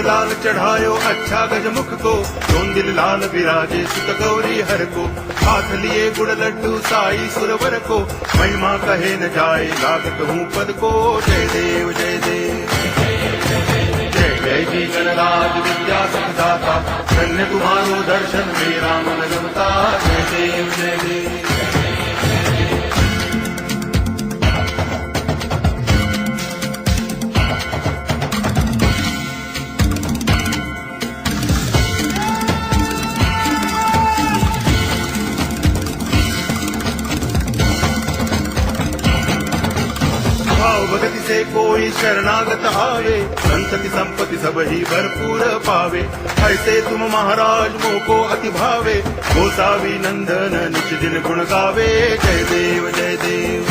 लाल चढ़ायो अच्छा गजमुख को, जोन दिल लाल विराजे सुत गौरी हर को। हाथ लिए गुड़ लड्डू साई सुरवर को, महिमा कहे न जाए लागत हूँ पद को। जय देव जय देव जय जय जी गणराज विद्या सुखदाता, धन्य तुम्हारो दर्शन मेरा मन रमता। जय देव जय देव भगति से कोई शरणागत आवे, संतति संपत्ति सब ही भरपूर पावे। ऐसे तुम महाराज मोको अति भावे, गोसावी नंदन निज दिन गुण गावे। जय देव जय देव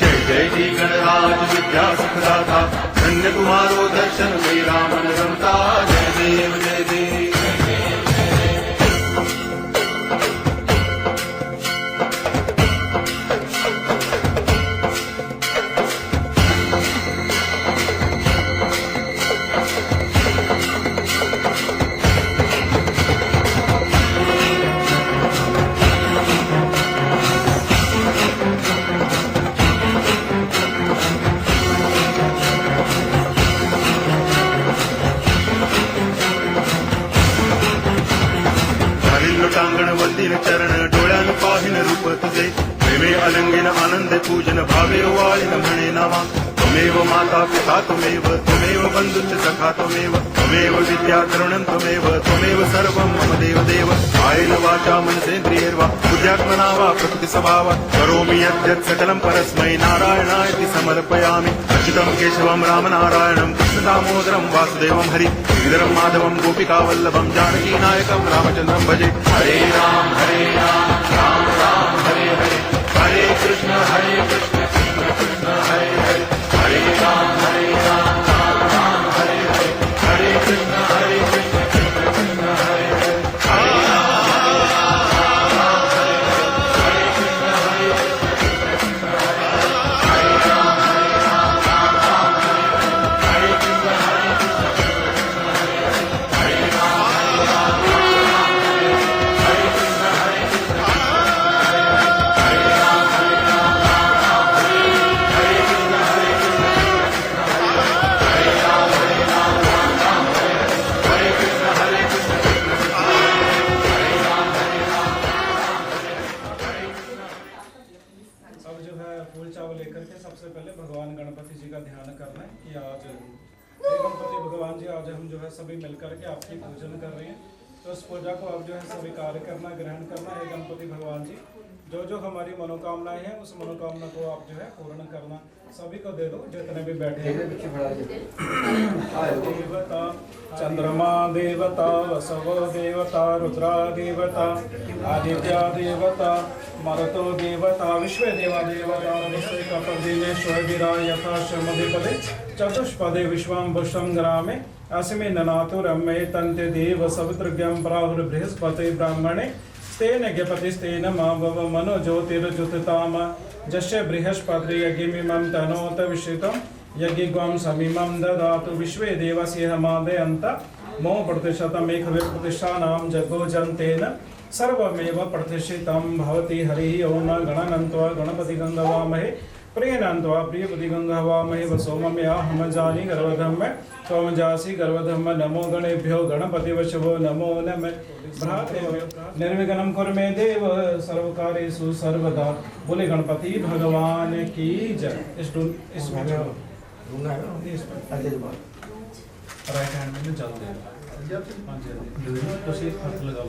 जय जय जी गणराज विद्या सुखदाता, धन्य तुम्हारो दर्शन मेरा मन रमता। जय देव जय देव टांगण वंदिन चरण डोळ्यान पाहिन रूप तुझे, प्रेमे अलंगिन आनंद पूजन भावे वाळिन म्हणे नावा। त्वमेव माता पिता त्वमेव, त्वमेव बंधुश्च सखा त्वमेव, त्वमेव विद्या तरुणं त्वमेव, त्वमेव सर्वं मम देव देव। कायेन वाचा मनसेन्द्रियैर्वा बुद्ध्यात्मना वा प्रकृति स्वभावात् करोमि यद्यत् सकलं परस्मै नारायणायति समर्पयामि। अच्युतं केशवं रामनारायणं कृष्ण दामोदरं वासुदेवं हरि श्रीधरं माधवं गोपिकावल्लभं जानकी नायकं रामचन्द्रं भजे। हरे राम राम राम हरे हरे, हरे कृष्ण कृष्ण कृष्ण हरे हरे, हरे राम राम राम हरे हरे, हरे कृष्ण कृष्ण कृष्ण हरे हरे, हरे सबसे पहले भगवान गणपति जी का ध्यान करना है कि आज गणपति भगवान जी आज हम जो है सभी मिलकर के आपकी पूजन कर रहे हैं। तो इस पूजा को आप जो है स्वीकार करना, ग्रहण करना है। गणपति भगवान जी जो जो हमारी मनोकामनाएं हैं उस मनोकामना को आप जो है पूर्ण करना। सभी को दे दो जितने भी बैठे हैं। देवता चंद्रमा देवता, वसवो देवता, रुद्रा देवता, आदित्य देवता, मरुतो देवता, विश्व देवा देवता, विश्वकपदेवेश्वर विराय यथा श्रमधिपदे चतुष्पदे विश्वाम्बुषं ग्रामे अस्मिन् ननातु रम्ये तन्ते देव सवितृज्ञं प्राहुर्बृहस्पते ब्राह्मणे स्तेन ज्ञपतिस्तेन मा भव मनो ज्योतिर्जुतताम जस्य बृहस्पतिर्यज्ञमिमं तनोत विश्रितं यज्ञिग्वं समिमं ददातु विश्वे देवस्य हमादयन्त मो प्रतिशतमेकविप्रतिष्ठानां जगोजन्तेन सर्वमेव प्रतिष्ठितं भवति। हरिः ओम गणनन्त्वा गणपतिगन्धवामहे प्रियनन्त्वा प्रियपतिगन्धवामहे वसोमया हम जानी गर्वधम्म त्वं जासि गर्वधम्म नमो गणेभ्यो गणपतिवशवो नमो नमः। निर्विघ्नं कुरु मे देव सर्वकार्येषु सर्वदा। बोले गणपति भगवान की जय। राइट हैंड में जल दे, हाथ लगाओ।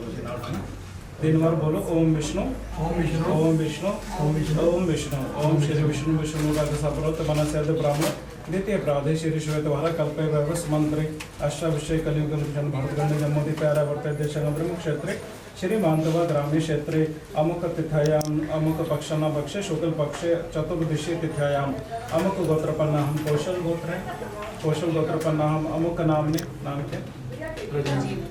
तीन बार बोलो ओम विष्णु ओम विष्णु ओम विष्णु ओम विष्णु ओम विष्णु ओम श्री विष्णु विष्णु सप्रोत मनस्यद ब्राह्मण द्वितीय प्राधे श्री श्वेतवार कल्पे वैवस मंत्रे अष्टाविषय कलियुग जन भरतगण जम्मोदि प्यारा वर्तते देशंग क्षेत्रे श्रीमांतवा ग्राम्य क्षेत्रे अमुक तिथ्यायाम अमुक पक्षना पक्षे शुक्ल पक्षे चतुर्दशी तिथ्यायाम अमुक गोत्रपन्ना हम कौशल गोत्रपन्ना हम अमुक नामने नाम क्या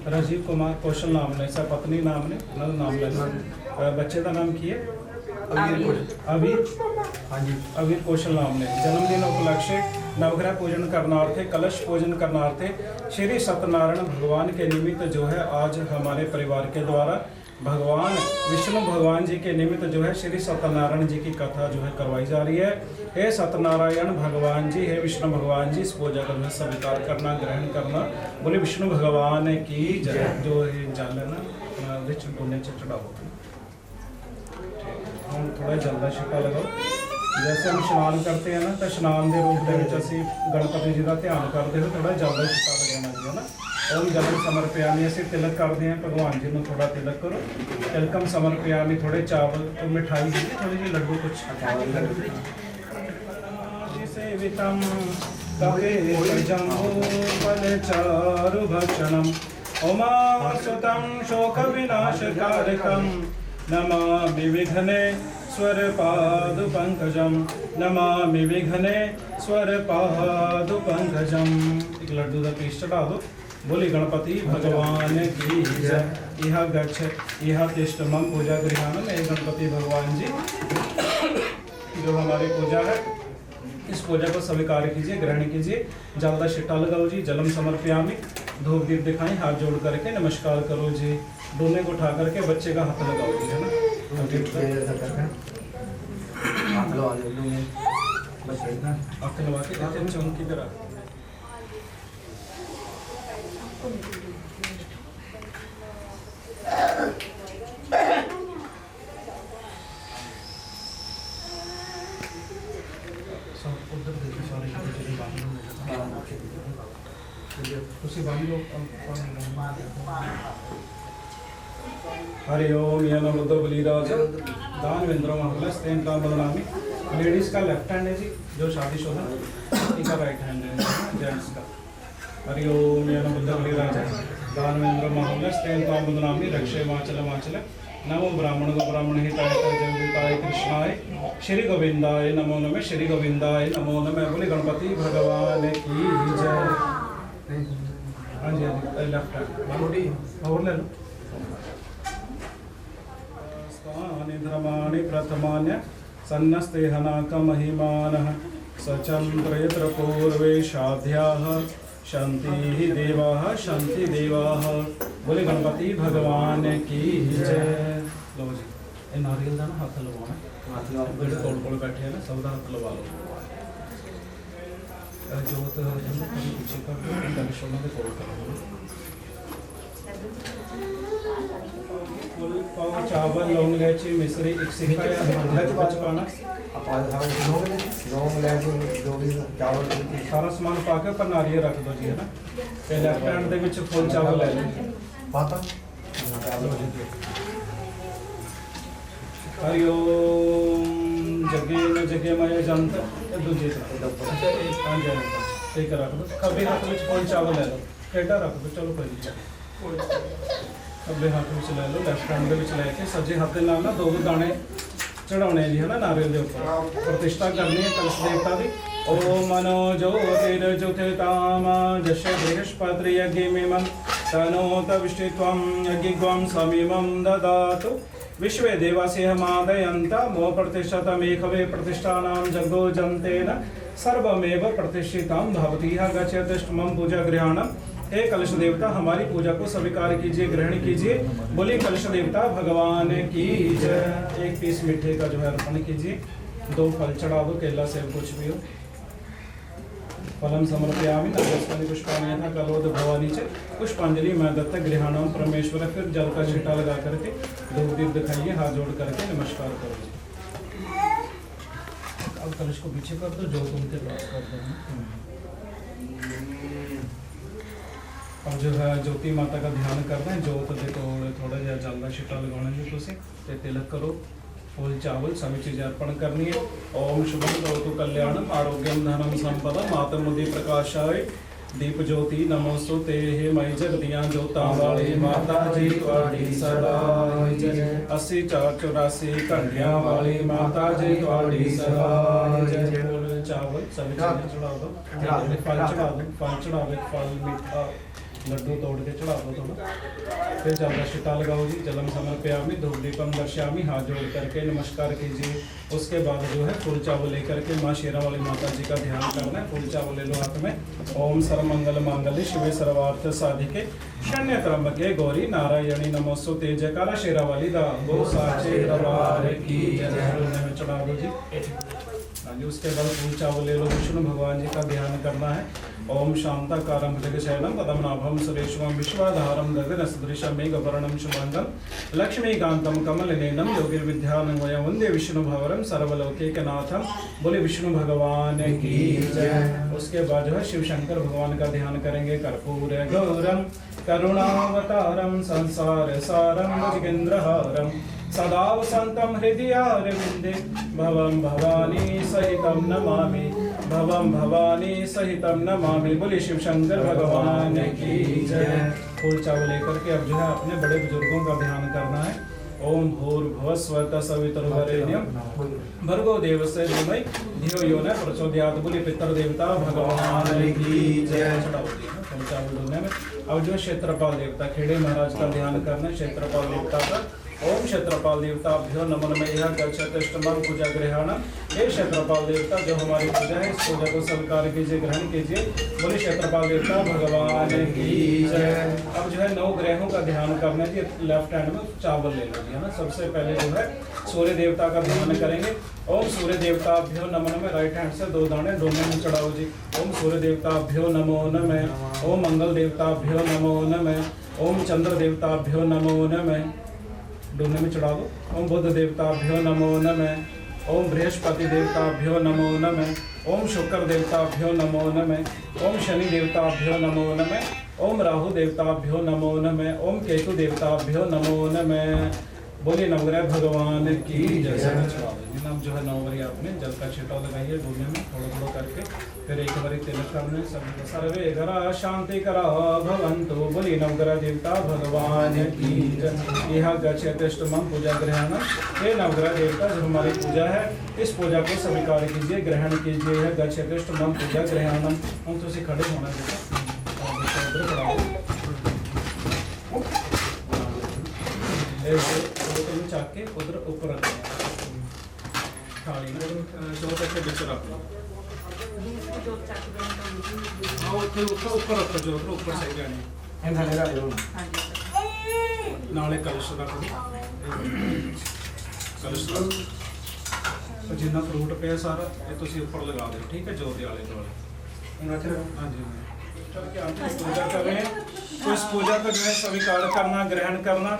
राजीव कुमार कौशल नाम ने सर पत्नी नाम ने नल नाम ने बच्चे का नाम की है अवीर हाँ जी अवीर कौशल नाम ने जन्मदिन उपलक्ष्य नवग्रह पूजन करनार्थे, कलश पूजन करनार्थे श्री सत्यनारायण भगवान के निमित्त जो है आज हमारे परिवार के द्वारा भगवान विष्णु भगवान जी के निमित्त जो है श्री सत्यनारायण जी की कथा जो है करवाई जा रही है। हे सत्यनारायण भगवान जी, हे विष्णु भगवान जी, इस पूजा का जो स्वीकार करना, ग्रहण करना। बोले विष्णु भगवान की जय। जो जल है ना रिच डोने से चढ़ाओ। हम थोड़ा जल्दा छिपा लगाओ। जैसे हम स्नान करते हैं ना तो स्नान के रूप में असीं गणपति जी का ध्यान करते हुए थोड़ा जल्दा छिपा लगाना जी है ना। ओम जल समर्पयामि, असीं तिलक करते हैं भगवान जी को, थोड़ा तिलक करो। तिलकम समर्पयामि, थोड़े चावल तो मिठाई दी थोड़ी जी लड्डू कुछ सेवितम तवे जम्बूफलचारु भक्षणम् उमासुतं शोकविनाशकारकं नमामि विघ्नेश्वरपादपङ्कजं, नमामि विघ्नेश्वरपादपङ्कजम्। एक लड्डू का पीस चढ़ा दो। बोली गणपति भगवान की जय। यह गच्छ यह तिष्ठमं पूजा गृहाणम। गणपति भगवान जी जो हमारी पूजा है, इस पूजा को स्वीकार कीजिए, ग्रहण कीजिए। जल्दा छिट्टा लगाओ जी। जलम समर्पयामि, धूप दीप दिखाएं, हाथ जोड़ करके नमस्कार करो जी। दोनों को उठा करके बच्चे का हाथ लगाओ जी, है ना। हाथ लगा के चौंकी पे रख। हरि ओम। यह बुद्ध बलिराज दानवेंद्र महलस्तेन का बदनामी। लेडीज का लेफ्ट हैंड है जी, जो शादीशुदा, इनका राइट हैंड है जेंट्स का। हरि ओम। यह बुद्ध बलिराज दानवेंद्र महलस्तेन का बदनामी। रक्षे माचल माचल। नमो ब्राह्मण गो ब्राह्मण हिताय जगताय कृष्णाय श्री गोविंदाय नमो नमः, श्री गोविंदाय नमो नमः। बोले गणपति भगवान की जय। हाँ जी हाँ जी, लेफ्ट हैंड और ले लो। धर्माणि प्रथमान्य सन्नस्ते हनाक महिमानः सचन्द्रयत्र पूर्वे साध्याः शांति देवाः, शांति देवाः। बोले गणपति भगवान की जय। लो जी, ये नारियल का ना हाथ लगवाना, हाथ लगा तोड़ बैठे हैं ना, सब हाथ लगा लो। जोत पीछे कर दो, गणेशों के तोड़ करो। पाव चावल, लौंग, इलायची, मिश्री, एक सिक्का या बचकाना, सारा समान पा के पर नारियल रख दो जी, है ना। ते लेफ्ट हैंड दे विच फुल चावल ले लो। हरि ओम। जगे न जगे मय जंत। दूजे ठीक रख दो। खब्बे हाथ में फुल चावल ले लो, टेढ़ा रख दो। चलो कोई खब्बे हाथ में ले लो, लेफ्ट हैंड के लैके सज्जे हाथ के नाल ना दो दाने चढ़ाने जी, है ना, नारियल के ऊपर। प्रतिष्ठा करनी है कलश देवता की। ओम मनो ज्योतिर्ज्योतिताम जस्य बृहस्पति यज्ञमिमं तनोत विष्टित्वं यज्ञिग्वं समीमं ददातु। विश्वे देवास्य मादयन्त मो प्रतिष्ठतमेकवे प्रतिष्ठानां जगो जन्तेन सर्वमेव प्रतिष्ठितं भवति। गच्छतिष्ठमं पूजा गृहाणम्। हे कलश देवता, हमारी पूजा को स्वीकार कीजिए, ग्रहण कीजिए। बोलिए कलश देवता भगवान की जय। एक पीस मीठे का जो है अर्पण कीजिए। 2 फल चढ़ा दो, केला सेब कुछ भी हो। फलम समर्पयामि नमस्ते पुष्पाणि यथा करोद भवानी च पुष्पांजलि मैं दत्त गृहाणाम परमेश्वर। फिर जल का छींटा लगा करके धूप दीप दिखाइए, हाथ जोड़ करके नमस्कार करो। अब कलश को पीछे कर दो, जो उनके पास कर दो। और जो है ज्योति माता का ध्यान करना है। ज्योत देखो थोड़ा जहा जल्दा छिट्टा लगाना जी। तुम तिलक करो, फूल चावल सभी चीज़ें अर्पण करनी है। ओम शुभम करोतु कल्याणम आरोग्यम धनम संपदा मातमुदि प्रकाशाय दीप ज्योति नमोस्तुते। हे मई जगदियाँ ज्योता वाली माता जी ਤੁਹਾਡੀ सदा जय। 80 4 84 घंटियाँ वाली माता जी ਤੁਹਾਡੀ सदा जय। चावल सभी चीज़ें चढ़ा दो, फल चढ़ा दो, फल चढ़ाओ। फल मीठा लड्डू तोड़ के चढ़ा दो थोड़ा। फिर जल का छिट्टा लगाओ जी। जलम समर्पयामि, धूप दीपम दर्शयामि, हाथ जोड़ करके नमस्कार कीजिए। उसके बाद जो है फूल चावल लेकर के माँ शेरा वाली माता जी का ध्यान करना है। फूल चावल ले लो हाथ में। ओम सर्वमंगल मांगल्ये शिवे सर्वार्थ साधिके शरण्य त्र्यंबके गौरी नारायणी नमोस्तुते। जयकारा शेरा वाली दा गो साचे दरबार की जय में चढ़ा दो जी। उसके बाद फूल चावल ले लो। विष्णु भगवान जी का ध्यान करना है। ओम शांताकारं भुजगशयनं पद्मनाभं सुरेशं विश्वाधारं गगनसदृशं मेघवर्णं शुभांगं लक्ष्मीकान्तं कमलनयनं योगिर्विद्यानं वयं वन्दे विष्णुभवरं सर्वलौकिकनाथं। बोले विष्णु भगवान की जय। उसके बाद जो है शिव शंकर भगवान का ध्यान करेंगे। कर्पूर गौरम करुणावतारं संसार सारं भुजगेन्द्रहारं सदा वसन्तं हृदयारविन्दे भवं भवानी सहितं नमामि, भवं भवानी सहितं नमामि। बोले शिव शंकर भगवान की जय। फूल चावल लेकर के अब जो है अपने बड़े बुजुर्गों का ध्यान करना है। ओम भूर्भुवः स्वः सवितुर्वरेण्यं भर्गो देवस्य धीमहि धियो यो न प्रचोदयात्। बोले पितर देवता भगवान की जय। फूल चावल डोलने में अब जो क्षेत्रपाल देवता खेड़े महाराज का ध्यान करना है। क्षेत्रपाल देवता का ओम क्षेत्रपाल देवताभ्यो नमः। में यह गच्छतष्टमं पूजा ग्रहणम। हे क्षेत्रपाल देवता जो हमारी पूजा है इस पूजा को स्वीकार कीजिए, ग्रहण कीजिए। बोले क्षेत्रपाल देवता भगवान की जय। अब जो है 9 ग्रहों का ध्यान करना है जी। लेफ्ट हैंड में चावल ले लो जी, है ना। सबसे पहले जो है सूर्य देवता का ध्यान करेंगे। ओम सूर्य देवताभ्यो नमः। में राइट हैंड से 2 दाने दोनों में चढ़ाओ जी। ओम सूर्य देवताभ्यो नमो नमः। ओम मंगल देवताभ्यो नमो नमः। ओम चंद्र देवताभ्यो नमो नमः। दोनों में चढ़ा दो। ओम बुध देवताभ्यो नमो नमः। ओम बृहस्पति देवताभ्यो नमो नमः। ओम शुक्र देवताभ्यो नमो नमः। ओम शनि देवताभ्यो नमो नमः। ओम राहु देवताभ्यो नमो नमः। ओम केतु देवताभ्यो नमो नमः। बोलिए नवग्रह भगवान की जय। अब जो है 9 बारी आपने जल का छिटाव लगाइए डोलने में थोड़ा थोड़ा करके। फिर एक बारी तिलक करने सभी सर्वे ग्रह शांति करा भवन्तु। बोलिए नवग्रह देवता भगवान की जय। यह गच्छतष्टमं पूजा ग्रहण। ये नवग्रह देवता जो हमारी पूजा है इस पूजा को स्वीकार कीजिए, ग्रहण कीजिए। यह गच्छतष्टमं पूजा ग्रहणम। हम तो खड़े होना चाहिए। चाक के उधर ऊपर रख थाली जोत के बीच रख लो। हाँ ऊपर रखो जोत ऊपर सही जानी। नाले कलश रख कलश रख। जिन्ना फ्रूट पे सारा ये तुम ऊपर लगा दो, ठीक है। जोत आले दुआले। हाँ जी पूजा कर रहे हैं तो इस पूजा को जो है स्वीकार करना, ग्रहण करना।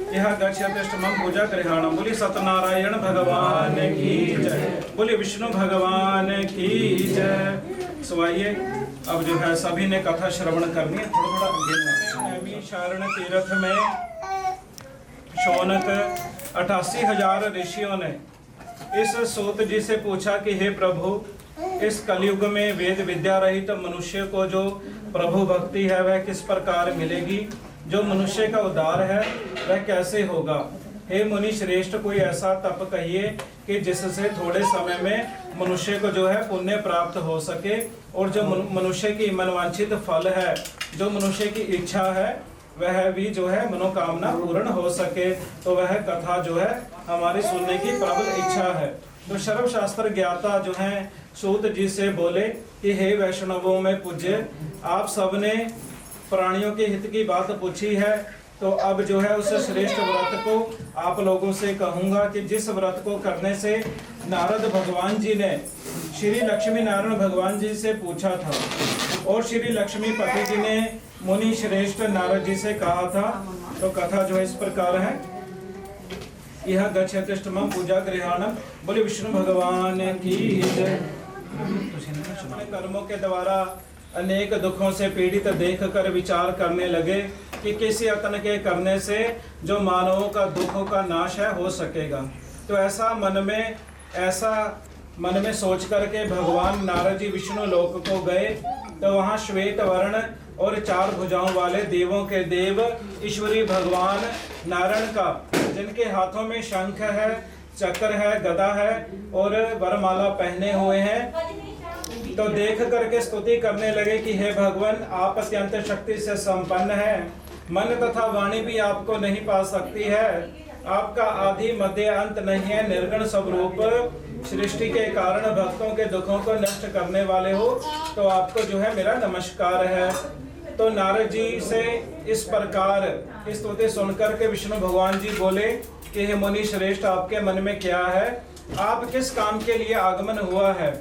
यह गच्छतष्टमं पूजा ग्रहणम। बोली सत्यनारायण भगवान की जय। बोली विष्णु भगवान की जय। सुवाइए अब जो है सभी ने कथा श्रवण करनी है। थोड़ा थोड़ा शरण तीर्थ में शौनक 88,000 ऋषियों ने इस सूत जी से पूछा कि हे प्रभु, इस कलयुग में वेद विद्या रहित मनुष्य को जो प्रभु भक्ति है वह किस प्रकार मिलेगी? जो मनुष्य का उद्धार है वह कैसे होगा? हे मुनि श्रेष्ठ, कोई ऐसा तप कहिए कि जिससे थोड़े समय में मनुष्य को जो है पुण्य प्राप्त हो सके और जो मनुष्य की मनवांछित फल है, जो मनुष्य की इच्छा है वह भी जो है मनोकामना पूर्ण हो सके। तो वह कथा जो है हमारी सुनने की प्रबल इच्छा है। तो सर्वशास्त्र ज्ञाता जो है सूत जी से बोले कि हे वैष्णवों में पूज्य, आप सबने प्राणियों के हित की बात पूछी है, तो अब जो है उस श्रेष्ठ व्रत को आप लोगों से कहूंगा कि जिस व्रत को करने से नारद भगवान जी ने श्री लक्ष्मी नारायण भगवान जी से पूछा था और श्री लक्ष्मीपति जी ने मुनि श्रेष्ठ नारद जी से कहा था। तो कथा जो है इस प्रकार है। यह गच्छतष्टमं पूजा गृहाणम। बोले विष्णु भगवान की जय। कर्मों के द्वारा अनेक दुखों से पीड़ित देखकर विचार करने लगे कि किसी यत्न के करने से जो मानवों का दुखों का नाश है हो सकेगा। तो ऐसा मन में सोच करके भगवान नारद जी विष्णु लोक को गए। तो वहाँ श्वेत वर्ण और 4 भुजाओं वाले देवों के देव ईश्वरी भगवान नारायण का, जिनके हाथों में शंख है, चक्र है, गदा है और वरमाला पहने हुए हैं, तो देख करके स्तुति करने लगे कि हे भगवान, आप अत्यंत शक्ति से संपन्न हैं, मन तथा वाणी भी आपको नहीं पा सकती है, आपका आदि मध्य अंत नहीं है, निर्गुण स्वरूप सृष्टि के कारण भक्तों के दुखों को नष्ट करने वाले हो, तो आपको जो है मेरा नमस्कार है। तो नारद जी से इस प्रकार स्तुति सुनकर के विष्णु भगवान जी बोले कि हे मुनि श्रेष्ठ, आपके मन में क्या है, आप किस काम के लिए आगमन हुआ है,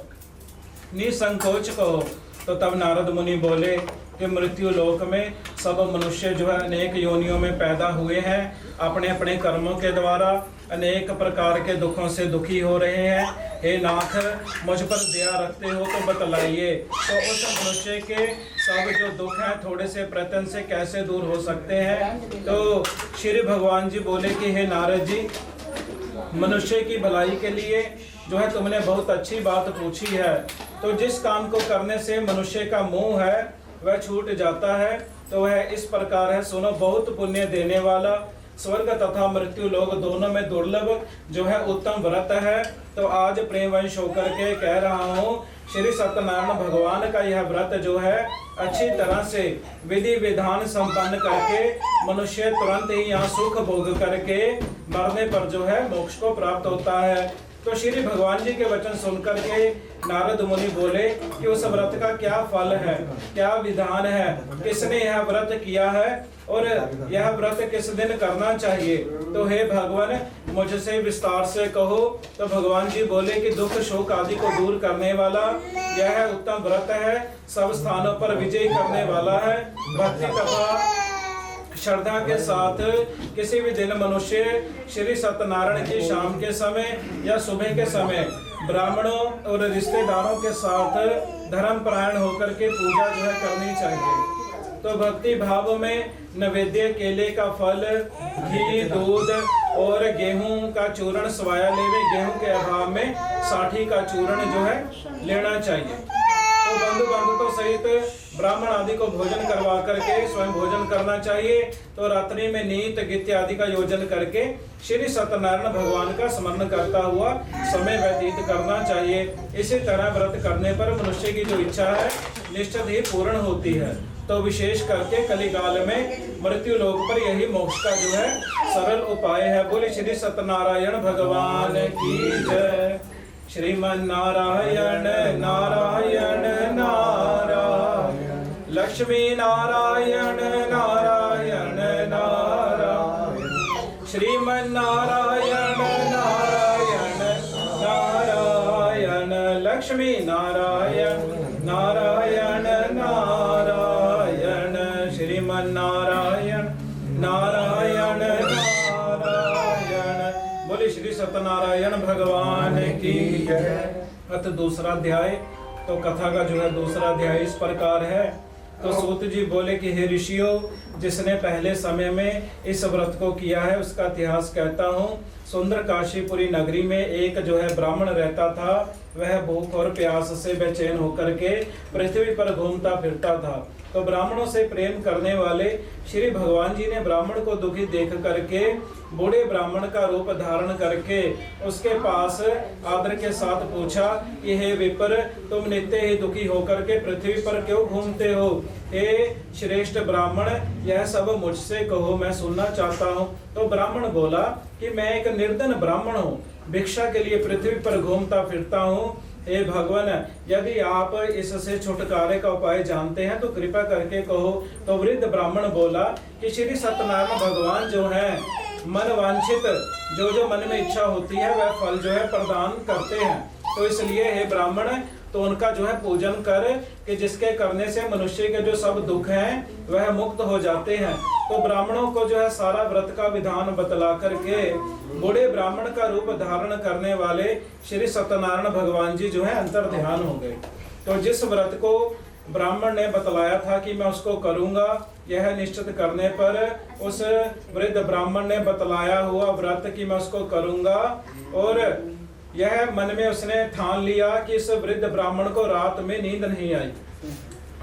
निसंकोच कहो। तो तब नारद मुनि बोले कि मृत्यु लोक में सब मनुष्य जो है अनेक योनियों में पैदा हुए हैं, अपने अपने कर्मों के द्वारा अनेक प्रकार के दुखों से दुखी हो रहे हैं। हे नाथ, मुझ पर दया रखते हो तो बतलाइए, तो उस मनुष्य के सब जो दुख हैं थोड़े से प्रयत्न से कैसे दूर हो सकते हैं। तो श्री भगवान जी बोले कि हे नारद जी, मनुष्य की भलाई के लिए जो है तुमने बहुत अच्छी बात पूछी है। तो जिस काम को करने से मनुष्य का मोह है वह छूट जाता है, तो वह इस प्रकार है, सुनो, बहुत पुण्य देने वाला, स्वर्ग तथा मृत्यु लोक दोनों में दुर्लभ जो है उत्तम व्रत है। तो आज प्रेमवश होकर के कह रहा हूँ, श्री सत्यनारायण भगवान का यह व्रत जो है अच्छी तरह से विधि विधान संपन्न करके मनुष्य तुरंत ही यहाँ सुख भोग करके मरने पर जो है मोक्ष को प्राप्त होता है। तो श्री भगवान जी के वचन सुनकर के नारद मुनि बोले कि उस व्रत का क्या फल है, क्या विधान है, किसने यह व्रत किया है और यह व्रत किस दिन करना चाहिए। तो हे भगवान, मुझसे विस्तार से कहो। तो भगवान जी बोले कि दुख शोक आदि को दूर करने वाला यह उत्तम व्रत है, सब स्थानों पर विजय करने वाला है। भक्ति तथा श्रद्धा के साथ किसी भी दिन मनुष्य श्री सत्यनारायण की शाम के समय या सुबह के समय ब्राह्मणों और रिश्तेदारों के साथ धर्म परायण होकर के पूजा जो है करनी चाहिए। तो भक्ति भाव में नैवेद्य केले का फल, घी, दूध और गेहूं का चूर्ण स्वाया लेवे, गेहूं के अभाव में साठी का चूर्ण जो है लेना चाहिए। तो बंधु बांधवों सहित ब्राह्मण आदि को भोजन करवा करके स्वयं भोजन करना चाहिए। तो रात्रि में नीत गीत आदि का योजन करके श्री सत्यनारायण भगवान का स्मरण करता हुआ समय व्यतीत करना चाहिए। इसी तरह व्रत करने पर मनुष्य की जो इच्छा है निश्चित ही पूर्ण होती है। तो विशेष करके कलिकाल में मृत्यु लोक पर यही मोक्ष का जो है सरल उपाय है। बोले श्री सत्यनारायण भगवान की जय। श्रीमन नारायण नारायण नारायण, लक्ष्मी नारायण नारायण नारायण, श्रीमन नारायण नारायण नारायण, लक्ष्मी नारायण नारायण नारायण, श्रीमन नारायण नारायण नारायण। बोले श्री सत्यनारायण भगवान की जय। अत दूसरा अध्याय, तो कथा का जो है दूसरा अध्याय इस प्रकार है। तो सूत जी बोले कि हे ऋषियों, जिसने पहले समय में इस व्रत को किया है उसका इतिहास कहता हूँ। सुंदर काशीपुरी नगरी में एक जो है ब्राह्मण रहता था। वह भूख और प्यास से बेचैन होकर के पृथ्वी पर घूमता फिरता था। तो ब्राह्मणों से प्रेम करने वाले श्री भगवान जी ने ब्राह्मण को दुखी देख करके बूढ़े ब्राह्मण का रूप धारण करके उसके पास आदर के साथ पूछा कि हे विप्र, तुम नित्य ही दुखी होकर के पृथ्वी पर क्यों घूमते हो? हे श्रेष्ठ ब्राह्मण, यह सब मुझसे कहो, मैं सुनना चाहता हूँ। तो ब्राह्मण बोला कि मैं एक निर्धन ब्राह्मण हूँ, भिक्षा के लिए पृथ्वी पर घूमता फिरता हूँ। हे भगवान, यदि आप इससे छुटकारे का उपाय जानते हैं तो कृपा करके कहो। तो वृद्ध ब्राह्मण बोला कि श्री सत्यनारायण भगवान जो है मन वांछित जो मन में इच्छा होती है वह फल जो है प्रदान करते हैं। तो इसलिए हे ब्राह्मण, तो उनका जो है पूजन कर कि जिसके करने से मनुष्य के जो सब दुख हैं वह मुक्त हो जाते हैं। तो ब्राह्मणों को जो है सारा व्रत का विधान बतला करके बूढ़े ब्राह्मण का रूप धारण करने वाले श्री सत्यनारायण भगवान जी जो है अंतर ध्यान हो गए। तो जिस व्रत को ब्राह्मण ने बतलाया था कि मैं उसको करूंगा, यह निश्चित करने पर उस वृद्ध ब्राह्मण ने बतलाया हुआ व्रत कि मैं उसको करूंगा, और यह मन में उसने ठान लिया कि इस वृद्ध ब्राह्मण को रात में नींद नहीं आई।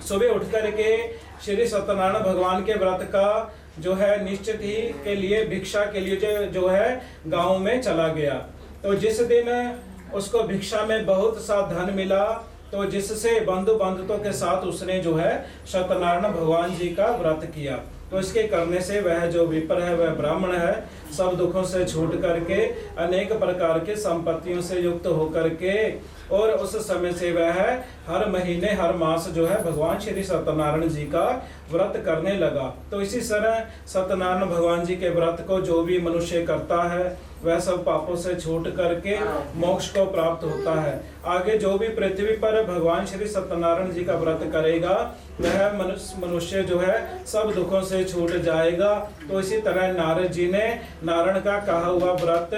सुबह उठ करके श्री सत्यनारायण भगवान के व्रत का जो है निश्चित ही के लिए भिक्षा के लिए जो है गांव में चला गया। तो जिस दिन उसको भिक्षा में बहुत सा धन मिला, तो जिससे बंधु बंधुत्व के साथ उसने जो है सत्यनारायण भगवान जी का व्रत किया। तो इसके करने से वह जो विप्र है वह ब्राह्मण है, सब दुखों से छूट करके अनेक प्रकार के संपत्तियों से युक्त होकर के और उस समय से वह हर महीने हर मास जो है भगवान श्री सत्यनारायण जी का व्रत करने लगा। तो इसी तरह सत्यनारायण भगवान जी के व्रत को जो भी मनुष्य करता है वह सब पापों से छूट करके मोक्ष को प्राप्त होता है। आगे जो भी पृथ्वी पर भगवान श्री सत्यनारायण जी का व्रत करेगा वह मनुष्य जो है सब दुखों से छूट जाएगा। तो इसी तरह नारद जी ने नारायण का कहा हुआ व्रत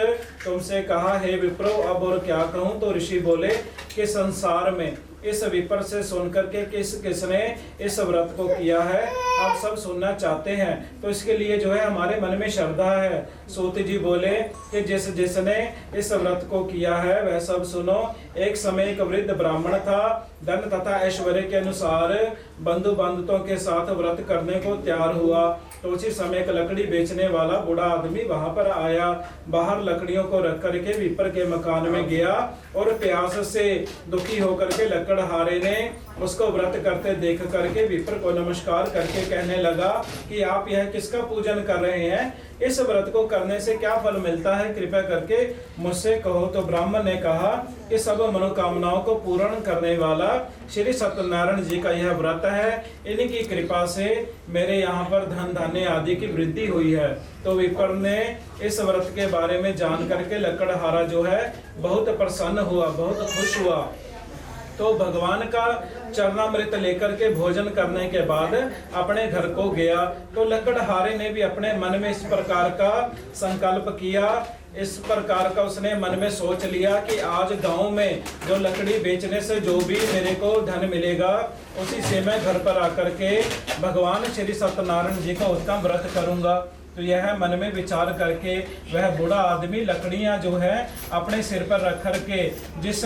तुमसे कहा, हे विप्रो अब और क्या कहूँ। तो ऋषि बोले कि संसार में इस विपर से सुनकर के किसने इस व्रत को किया है आप सब सुनना चाहते हैं। तो इसके लिए जो है हमारे मन में श्रद्धा है। सूत जी बोले कि जिसने इस व्रत को किया है वह सब सुनो। एक समय एक वृद्ध ब्राह्मण था, धन तथा ऐश्वर्य के अनुसार बंधु बंधुत्वों के साथ व्रत करने को तैयार हुआ। तो उसी समय एक लकड़ी बेचने वाला बूढ़ा आदमी वहां पर आया। बाहर लकड़ियों को रख करके विपर के मकान में गया और प्यास से दुखी होकर के लकड़हारे ने उसको व्रत करते देख करके विपर को नमस्कार करके कहने लगा कि आप यह किसका पूजन कर रहे हैं, इस व्रत को करने से क्या फल मिलता है, कृपया करके मुझसे कहो। तो ब्राह्मण ने कहा कि सब मनोकामनाओं को पूर्ण करने वाला श्री सत्यनारायण जी का यह व्रत है, इनकी कृपा से मेरे यहाँ पर धन धान्य आदि की वृद्धि हुई है। तो विपर ने इस व्रत के बारे में जान करके लकड़हारा जो है बहुत प्रसन्न हुआ, बहुत खुश हुआ। तो भगवान का चरणामृत लेकर के भोजन करने के बाद अपने घर को गया। तो लकड़हारे ने भी अपने मन में इस प्रकार का संकल्प किया, इस प्रकार का उसने मन में सोच लिया कि आज गांव में जो लकड़ी बेचने से जो भी मेरे को धन मिलेगा उसी से मैं घर पर आकर के भगवान श्री सत्यनारायण जी का उत्तम व्रत करूंगा। तो यह मन में विचार करके वह बूढ़ा आदमी लकड़ियां जो है अपने सिर पर रख कर के जिस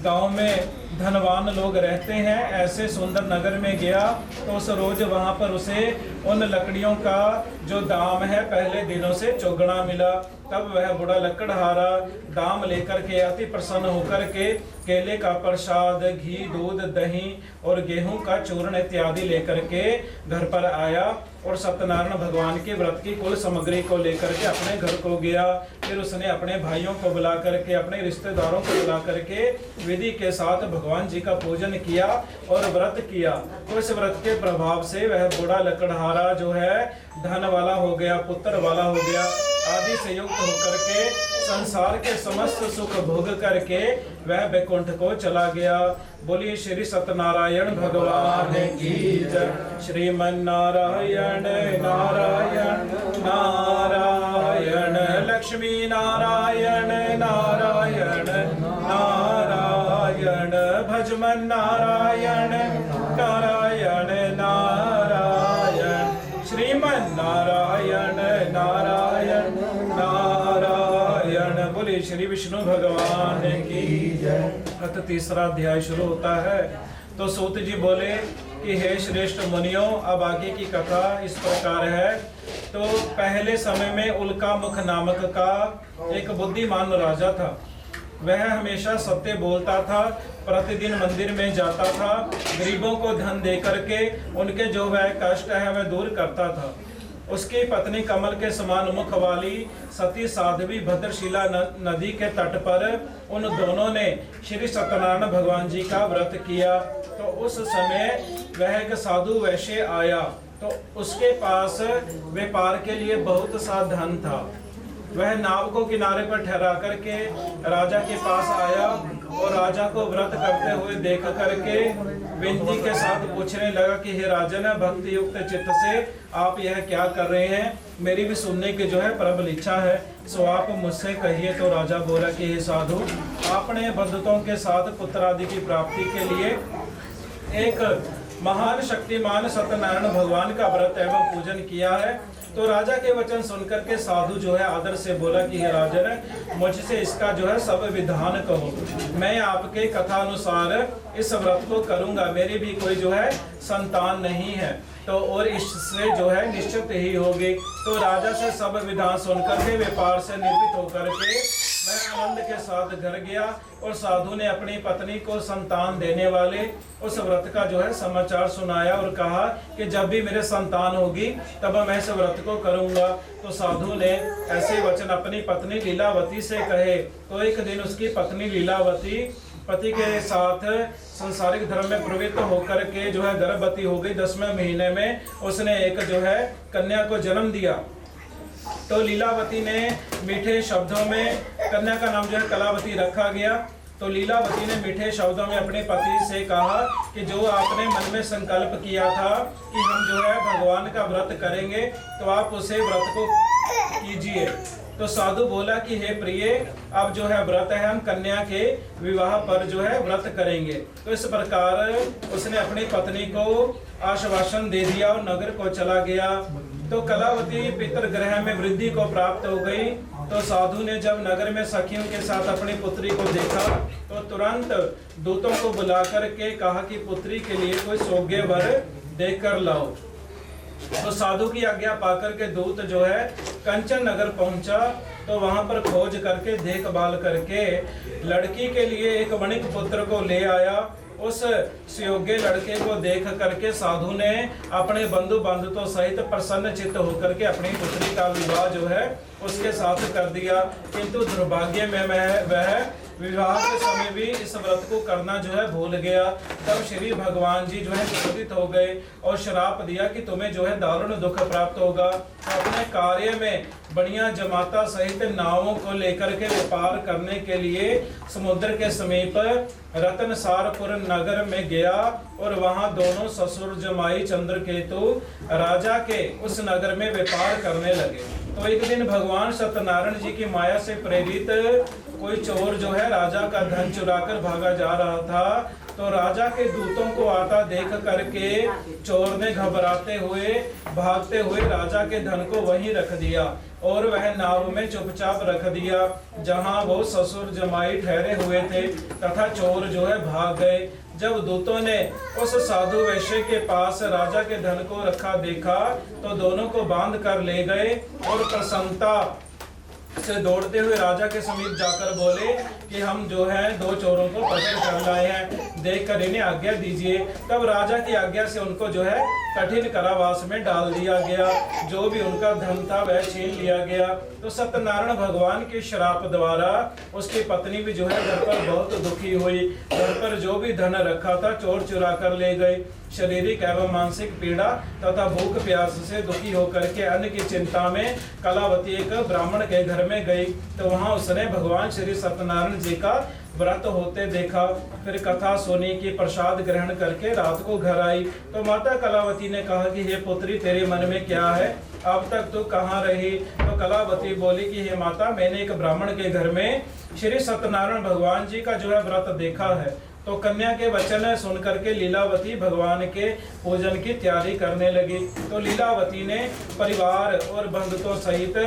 गांव में धनवान लोग रहते हैं ऐसे सुंदर नगर में गया। तो उस रोज वहां पर उसे उन लकड़ियों का जो दाम है पहले दिनों से चौगुना मिला। तब वह बूढ़ा लकड़हारा दाम लेकर के अति प्रसन्न होकर के केले का प्रसाद, घी, दूध, दही और गेहूं का चूर्ण इत्यादि लेकर के घर पर आया और सत्यनारायण भगवान के व्रत की कुल सामग्री को लेकर के अपने घर को गया। फिर उसने अपने भाइयों को बुला करके, अपने रिश्तेदारों को बुला करके विधि के साथ भगवान जी का पूजन किया और व्रत किया। तो इस व्रत के प्रभाव से वह बूढ़ा लकड़हारा जो है धन वाला हो गया, पुत्र वाला हो गया, आदि से युक्त होकर के संसार के समस्त सुख भोग करके वह वैकुंठ को चला गया। बोलिए श्री सत्यनारायण भगवान की जय। श्रीमन नारायण नारायण नारायण, लक्ष्मी नारायण नारायण नारायण, भजमन नारायण नारायण नारायण, श्रीमन नारायण नारायण नारायण। बोले श्री विष्णु भगवान की जय। अत तीसरा अध्याय शुरू होता है। तो सूत जी बोले कि हे श्रेष्ठ मुनियों, अब आगे की कथा इस प्रकार है। तो पहले समय में उल्का मुख नामक का एक बुद्धिमान राजा था। वह हमेशा सत्य बोलता था, प्रतिदिन मंदिर में जाता था, गरीबों को धन दे करके उनके जो वह कष्ट है वह दूर करता था। उसकी पत्नी कमल के समान मुख वाली सती साध्वी भद्रशिला नदी के तट पर उन दोनों ने श्री सत्यनारायण भगवान जी का व्रत किया। तो उस समय वह एक साधु वैश्य आया। तो उसके पास व्यापार के लिए बहुत सा धन था। वह नाव को किनारे पर ठहरा करके राजा के पास आया और राजा को व्रत करते हुए देख करके विनती के साथ पूछने लगा कि हे राजन, भक्ति युक्त चित्त से आप यह क्या कर रहे हैं, मेरी भी सुनने की जो है प्रबल इच्छा है, सो आप मुझसे कहिए। तो राजा बोला कि हे साधु, आपने बंधुओं के साथ पुत्र आदि की प्राप्ति के लिए एक महान शक्तिमान सत्यनारायण भगवान का व्रत एवं पूजन किया है। तो राजा के वचन सुनकर के साधु जो है आदर से बोला कि हे राजन, मुझसे इसका जो है सब विधान कहो, मैं आपके कथा अनुसार इस व्रत को करूंगा। मेरी भी कोई जो है संतान नहीं है, तो और इससे जो है निश्चित ही होगी। तो राजा से सब विधान सुनकर के व्यापार से निर्मित होकर के मैं आनंद के साथ घर गया और साधु ने अपनी पत्नी को संतान देने वाले उस व्रत का जो है समाचार सुनाया और कहा कि जब भी मेरे संतान होगी तब मैं इस व्रत को करूंगा। तो साधु ने ऐसे वचन अपनी पत्नी लीलावती से कहे। तो एक दिन उसकी पत्नी लीलावती पति के साथ संसारिक धर्म में प्रवृत्त होकर के जो है गर्भवती हो गई। 10वें महीने में उसने एक जो है कन्या को जन्म दिया। तो लीलावती ने मीठे शब्दों में, कन्या का नाम जो है कलावती रखा गया। तो लीलावती ने मीठे शब्दों में अपने पति से कहा कि जो आपने मन में संकल्प किया था कि हम जो है भगवान का व्रत करेंगे, तो आप उसे व्रत को कीजिए। तो साधु बोला कि हे प्रिय, अब जो है व्रत है, हम कन्या के विवाह पर जो है व्रत करेंगे। तो इस प्रकार उसने अपनी पत्नी को आश्वासन दे दिया और नगर को चला गया। तो कलावती पितृगृह में वृद्धि को प्राप्त हो गई। तो साधु ने जब नगर में सखियों के साथ अपनी पुत्री को देखा तो तुरंत दूतों को बुलाकर के कहा कि पुत्री के लिए कोई सौभाग्य वर देकर लाओ। तो साधु की आज्ञा पाकर के दूत जो है कंचन नगर पहुंचा। तो वहां पर खोज करके देखभाल करके लड़की के लिए एक वणिक पुत्र को ले आया। उस सुयोग्य लड़के को देख करके साधु ने अपने बंधु बांधवों सहित प्रसन्न चित्त होकर के अपनी पुत्री का विवाह जो है उसके साथ कर दिया। किंतु दुर्भाग्य में वह विवाह के समय भी इस व्रत को करना जो है भूल गया। तब श्री भगवान जी जो है क्रोधित हो गए और श्राप दिया कि तुम्हें जो है दारुण दुख प्राप्त होगा। तो अपने कार्य में बढ़िया जमाता सहित नावों को लेकर के व्यापार करने के लिए समुद्र के समीप रतनसारपुर नगर में गया और वहां दोनों ससुर जमाई चंद्रकेतु राजा के उस नगर में व्यापार करने लगे। तो एक दिन भगवान सत्यनारायण जी की माया से प्रेरित कोई चोर जो है राजा का धन चुराकर भागा जा रहा था। तो राजा के दूतों को आता देख करके चोर ने घबराते हुए भागते हुए राजा के धन को वहीं रख दिया और वह नाव में चुपचाप रख दिया जहां वो ससुर जमाई ठहरे हुए थे, तथा चोर जो है भाग गए। जब दूतों ने उस साधु वैश्य के पास राजा के धन को रखा देखा तो दोनों को बांध कर ले गए और प्रसन्नता से दौड़ते हुए राजा के समीप जाकर बोले कि हम जो है दो चोरों को पकड़ कर लाए हैं, देखकर इन्हें आज्ञा दीजिए। तब राजा की आज्ञा से उनको जो है कठिन कारावास में डाल दिया गया। जो भी उनका धन था वह छीन लिया गया। तो सत्यनारायण भगवान के श्राप द्वारा उसकी पत्नी भी जो है घर पर बहुत दुखी हुई। घर पर जो भी धन रखा था चोर चुरा कर ले गए। शारीरिक एवं मानसिक पीड़ा तथा भूख प्यास से दुखी होकर के अन्न की चिंता में कलावती एक ब्राह्मण के घर में गई। तो वहां उसने भगवान श्री सत्यनारायण जी का व्रत होते देखा। फिर कथा सुनी कि प्रसाद ग्रहण करके रात को घर आई। तो माता कलावती ने कहा कि हे पुत्री, तेरे मन में क्या है, अब तक तू कहाँ रही? तो कलावती बोली कि हे माता, मैंने एक ब्राह्मण के घर में श्री सत्यनारायण भगवान जी का जो है व्रत देखा है। तो कन्या के वचन सुन करके लीलावती भगवान के पूजन की तैयारी करने लगी। तो लीलावती ने परिवार और बंधुओं सहित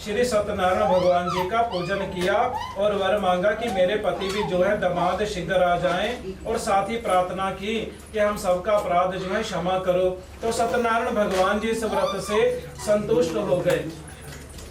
श्री सत्यनारायण भगवान जी का पूजन किया और वर मांगा कि मेरे पति भी जो है दामाद शीघ्र आ जाएं, और साथ ही प्रार्थना की कि हम सबका अपराध जो है क्षमा करो। तो सत्यनारायण भगवान जी इस व्रत से संतुष्ट हो गए।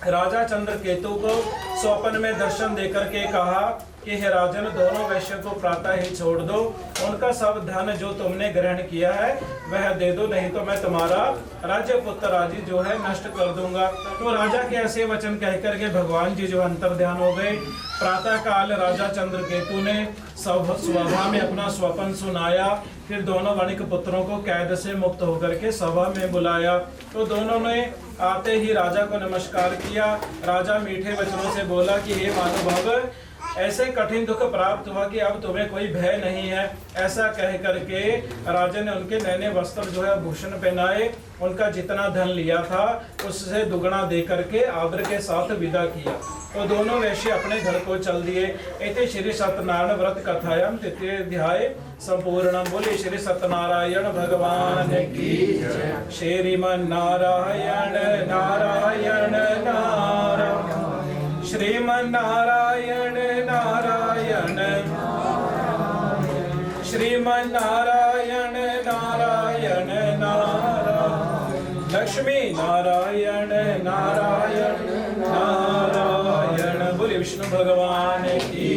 राजा चंद्रकेतु को स्वप्न में दर्शन देकर के कहा कि हे राजन, दोनों वैश्य को प्रातः ही छोड़ दो, उनका सब धन जो तुमने ग्रहण किया है वह दे दो, नहीं तो मैं तुम्हारा राज्य पुत्र आदि जो है नष्ट कर दूंगा। तो राजा के ऐसे वचन कहकर के भगवान जी जो अंतर ध्यान हो गए। प्रातः काल राजा चंद्रकेतु ने सभा में अपना स्वप्न सुनाया। फिर दोनों वणिक पुत्रों को कैद से मुक्त होकर के सभा में बुलाया। तो दोनों ने आते ही राजा को नमस्कार किया। राजा मीठे वचनों से बोला कि हे महानुभाव, ऐसे कठिन दुख प्राप्त हुआ कि अब तुम्हें कोई भय नहीं है। ऐसा कह करके राजा ने उनके नैने वस्त्र जो है भूषण पहनाए, उनका जितना धन लिया था उससे दुगना दे करके आदर के साथ विदा किया। तो दोनों वैश्य अपने घर को चल दिए। इति श्री सत्यनारायण व्रत कथायाम तृतीय अध्याय संपूर्णम। बोले श्री सत्यनारायण भगवान की जय। श्रीमन नारायण नारायण नारायण, श्रीमन नारायण नारायण, श्रीमन नारायण नारायण नारायण, लक्ष्मी नारायण नारायण नारायण। बोले विष्णु भगवान की।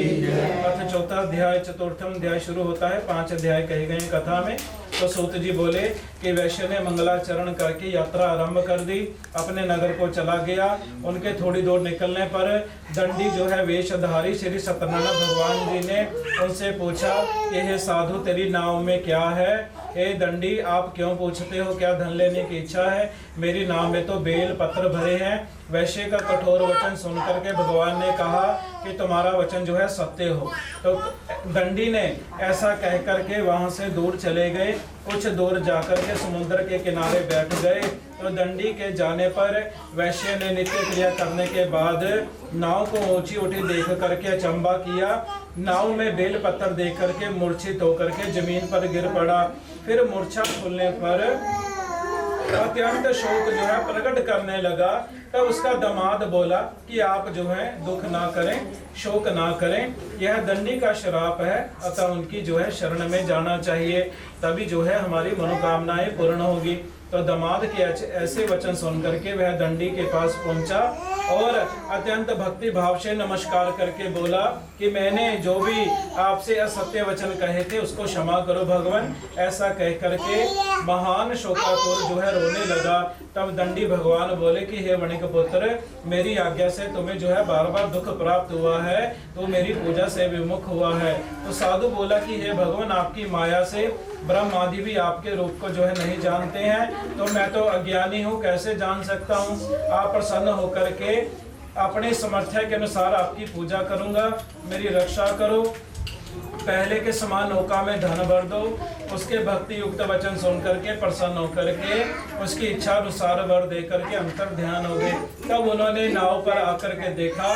अथ चौथा अध्याय चतुर्थम अध्याय शुरू होता है। 5 अध्याय कहे गए कथा में। तो सूत जी बोले कि वैश्य ने मंगलाचरण करके यात्रा आरंभ कर दी, अपने नगर को चला गया। उनके थोड़ी दूर निकलने पर दंडी जो है वेशधारी श्री सत्यनारायण भगवान जी ने उनसे पूछा कि हे साधु, तेरी नाव में क्या है? हे दंडी, आप क्यों पूछते हो? क्या धन लेने की इच्छा है? मेरी नाव में तो बेल पत्र भरे हैं। वैश्य का कठोर वचन सुनकर के भगवान ने कहा कि तुम्हारा वचन जो है सत्य हो। तो दंडी ने ऐसा कह करके वहां से दूर चले गए। कुछ दूर जाकर के समुद्र के किनारे बैठ गए। तो दंडी के जाने पर वैश्य ने नित्य क्रिया करने के बाद नाव को ऊंची उठी देख करके अचंबा किया। नाव में बेल पत्र देख करके मूर्छित होकर के जमीन पर गिर पड़ा। फिर मूर्छा खुलने पर अत्यंत शोक जो है प्रकट करने लगा। तब उसका दामाद बोला कि आप जो है दुख ना करें, शोक ना करें, यह दंडी का श्राप है, अतः उनकी जो है शरण में जाना चाहिए, तभी जो है हमारी मनोकामनाएं पूर्ण होगी। तो दामाद के ऐसे वचन सुन करके वह दंडी के पास पहुंचा और अत्यंत भक्ति भाव से नमस्कार करके बोला कि मैंने जो भी आपसे असत्य वचन कहे थे उसको क्षमा करो भगवान। ऐसा कह करके महान शोकातुर जो है रोने लगा। तब दंडी भगवान बोले कि हे वणिक पुत्र, मेरी आज्ञा से तुम्हें जो है बार बार दुख प्राप्त हुआ है, तो मेरी पूजा से विमुख हुआ है। तो साधु बोला कि हे भगवान, आपकी माया से ब्रह्म आदि भी आपके रूप को जो है नहीं जानते हैं, तो मैं तो अज्ञानी हूँ, कैसे जान सकता हूँ? आप प्रसन्न होकर के अपने सामर्थ्य के अनुसार आपकी पूजा करूंगा, मेरी रक्षा करो। पहले के समान नौका में धन भर दो। उसके भक्ति युक्त वचन सुन करके प्रसन्न होकर के उसकी इच्छा अनुसार वर दे करके अंतर ध्यान हो गए। तब उन्होंने नाव पर आकर के देखा,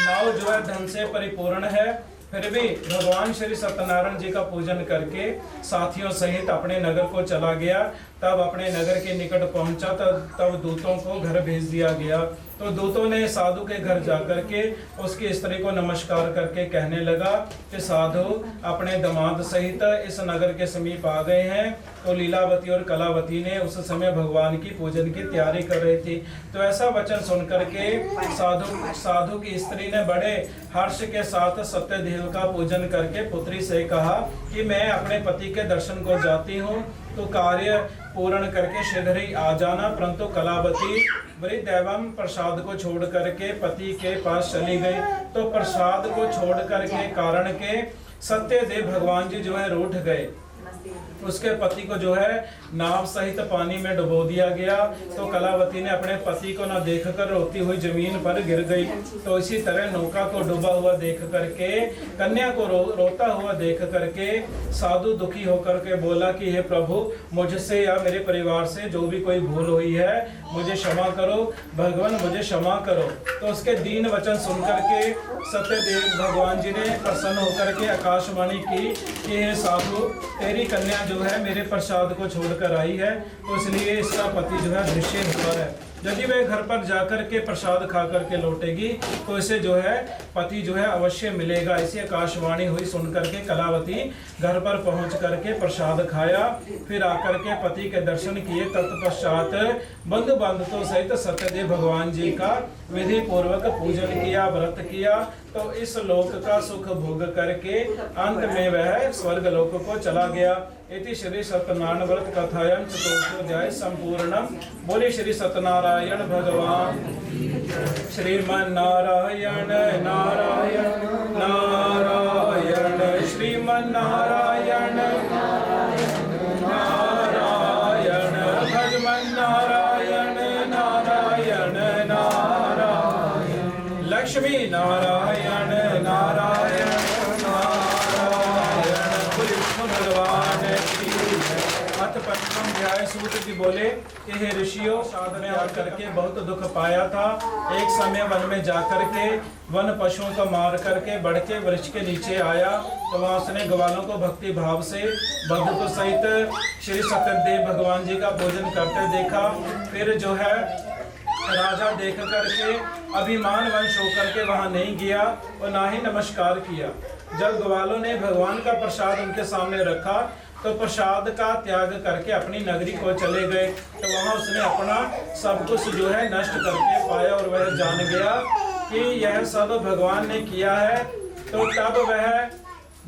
नाव जो है धन से परिपूर्ण है, फिर भी भगवान श्री सत्यनारायण जी का पूजन करके साथियों सहित अपने नगर को चला गया। तब अपने नगर के निकट पहुंचा तब दूतों को घर भेज दिया गया। तो दूतों ने साधु के घर जाकर के उसकी स्त्री को नमस्कार करके कहने लगा कि साधु अपने दामाद सहित इस नगर के समीप आ गए हैं। तो लीलावती और कलावती ने उस समय भगवान की पूजन की तैयारी कर रही थी। तो ऐसा वचन सुन करके साधु की स्त्री ने बड़े हर्ष के साथ सत्यदेव का पूजन करके पुत्री से कहा कि मैं अपने पति के दर्शन को जाती हूँ, तो कार्य पूर्ण करके शीघ्र ही आ जाना। परंतु कलावती वृद्ध एवं प्रसाद को छोड़ करके पति के पास चली गई। तो प्रसाद को छोड़ करके कारण के सत्यदेव भगवान जी जो है रूठ गए। उसके पति को जो है नाव सहित पानी में डुबो दिया गया। तो कलावती ने अपने पति को न देखकर रोती हुई जमीन पर गिर गई। तो इसी तरह नौका को डूबा हुआ देख करके, कन्या को रोता हुआ देख करके साधु दुखी होकर के बोला कि हे प्रभु, मुझसे या मेरे परिवार से जो भी कोई भूल हुई है मुझे क्षमा करो, भगवान मुझे क्षमा करो। तो उसके दीन वचन सुन करके सत्यदेव भगवान जी ने प्रसन्न होकर के आकाशवाणी की कि हे साधु, तेरी कन्या जो है मेरे प्रसाद को छोड़कर आई है, तो इसलिए इसका पति जो है दृश्य हुआ है। यदि वह घर पर जाकर के प्रसाद खा करके लौटेगी तो इसे जो है पति जो है अवश्य मिलेगा। इसी आकाशवाणी हुई सुन करके कलावती घर पर पहुंच करके प्रसाद खाया, फिर आकर के पति के दर्शन किए। तत्पश्चात बंधु बांधवों सहित सत्यदेव भगवान जी का विधि पूर्वक पूजन किया, व्रत किया। तो इस लोक का सुख भोग करके अंत में वह स्वर्ग लोक को चला गया। इति श्री सत्यनारायण व्रत कथायां चतुर्थोध्याय संपूर्णम। बोले श्री सत्यनारायण भगवान। श्रीमन नारायण नारायण नारायण, श्रीमन नारायण नारायण, भगवन नारायण नारायण नारायण, लक्ष्मी नारायण नारायण नारायण। बोले विष्णु भगवान की। अथ पंचम अध्याय सूत जी बोले कि हे ऋषियों, साधना करके बहुत दुख पाया था। एक समय वन में जाकर के वन पशुओं को मार करके बढ़ के वृक्ष के नीचे आया। तो वहां उसने ग्वालों को भक्ति भाव से बंधु सहित श्री सत्यदेव भगवान जी का पूजन करते देखा। फिर जो है राजा देख करके अभिमान वंश होकर के वहां नहीं गया और ना ही नमस्कार किया। जब ग्वालों ने भगवान का प्रसाद उनके सामने रखा तो प्रसाद का त्याग करके अपनी नगरी को चले गए। तो वहां उसने अपना सब कुछ जो है नष्ट करके पाया और वह जान गया कि यह सब भगवान ने किया है, तो तब वह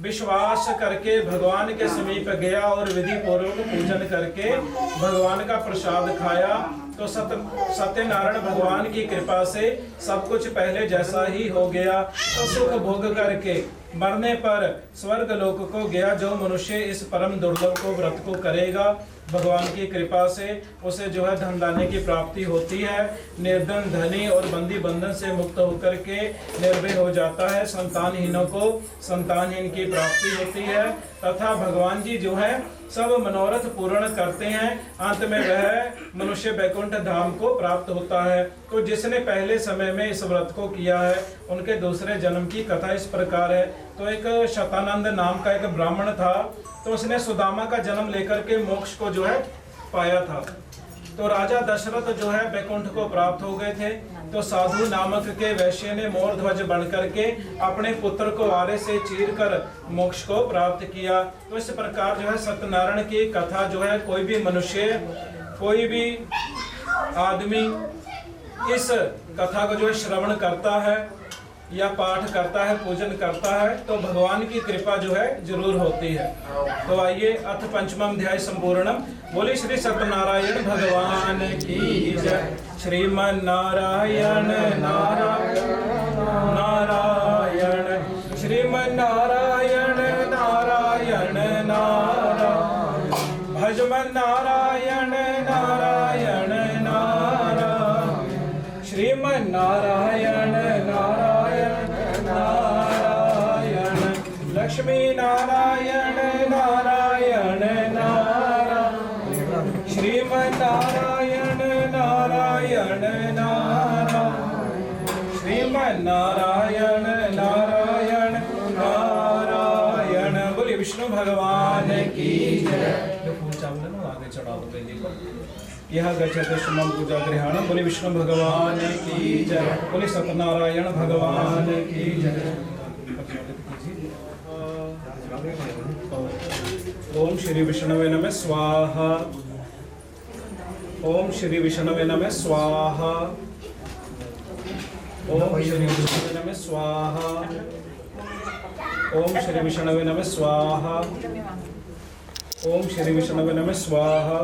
विश्वास करके भगवान के समीप गया और विधि पूर्वक पूजन करके भगवान का प्रसाद खाया। तो सत्यनारायण भगवान की कृपा से सब कुछ पहले जैसा ही हो गया। तो सुख भोग करके मरने पर स्वर्ग लोक को गया। जो मनुष्य इस परम दुर्लभ को व्रत को करेगा, भगवान की कृपा से उसे जो है धन दाने की प्राप्ति होती है। निर्धन धनी और बंदी बंधन से मुक्त होकर के निर्भय हो जाता है। संतानहीनों को संतानहीन की प्राप्ति होती है तथा भगवान जी जो है सब मनोरथ पूर्ण करते हैं। अंत में वह मनुष्य वैकुंठ धाम को प्राप्त होता है। तो जिसने पहले समय में इस व्रत को किया है, उनके दूसरे जन्म की कथा इस प्रकार है। तो एक शतानंद नाम का एक ब्राह्मण था, तो उसने सुदामा का जन्म लेकर के मोक्ष को जो है पाया था। तो राजा दशरथ जो है वैकुंठ को प्राप्त हो गए थे। तो साधु नामक के वैश्य ने मोर ध्वज बन करके अपने पुत्र को आरे से चीर कर मोक्ष को प्राप्त किया। तो इस प्रकार जो है सत्यनारायण की कथा जो है कोई भी मनुष्य, कोई भी आदमी इस कथा को जो है श्रवण करता है या पाठ करता है, पूजन करता है, तो भगवान की कृपा जो है जरूर होती है। तो आइए अथ पंचमम अध्याय संपूर्णम। बोले श्री सत्यनारायण भगवान की जय। श्रीमन नारायण नारायण नारायण, श्रीमन नारायण नारायण नारायण, भजमन नारायण नारायण नारायण, श्रीमन नारायण नारायण नारायण, लक्ष्मी नारायण नारायण नारायण, श्रीमन नारायण नारायण नारायण, श्रीमन नारायण नारायण नारायण। बोलिए विष्णु भगवान की जय। जो फूल चावल है ना आगे चढ़ा दो बेली को। यह गच्छते शुभम पूजा गृहाण। बोले विष्णु भगवान की जय। बोले सत्यनारायण भगवान की जय। ओम श्री विष्णवे नमः स्वाहा। ओम श्री विष्णवे नमः स्वाहा। ओम श्री विष्णवे नमः स्वाहा। ओम श्री विष्णवे नमः स्वाहा। ओम श्री विष्णवे नमः स्वाहा।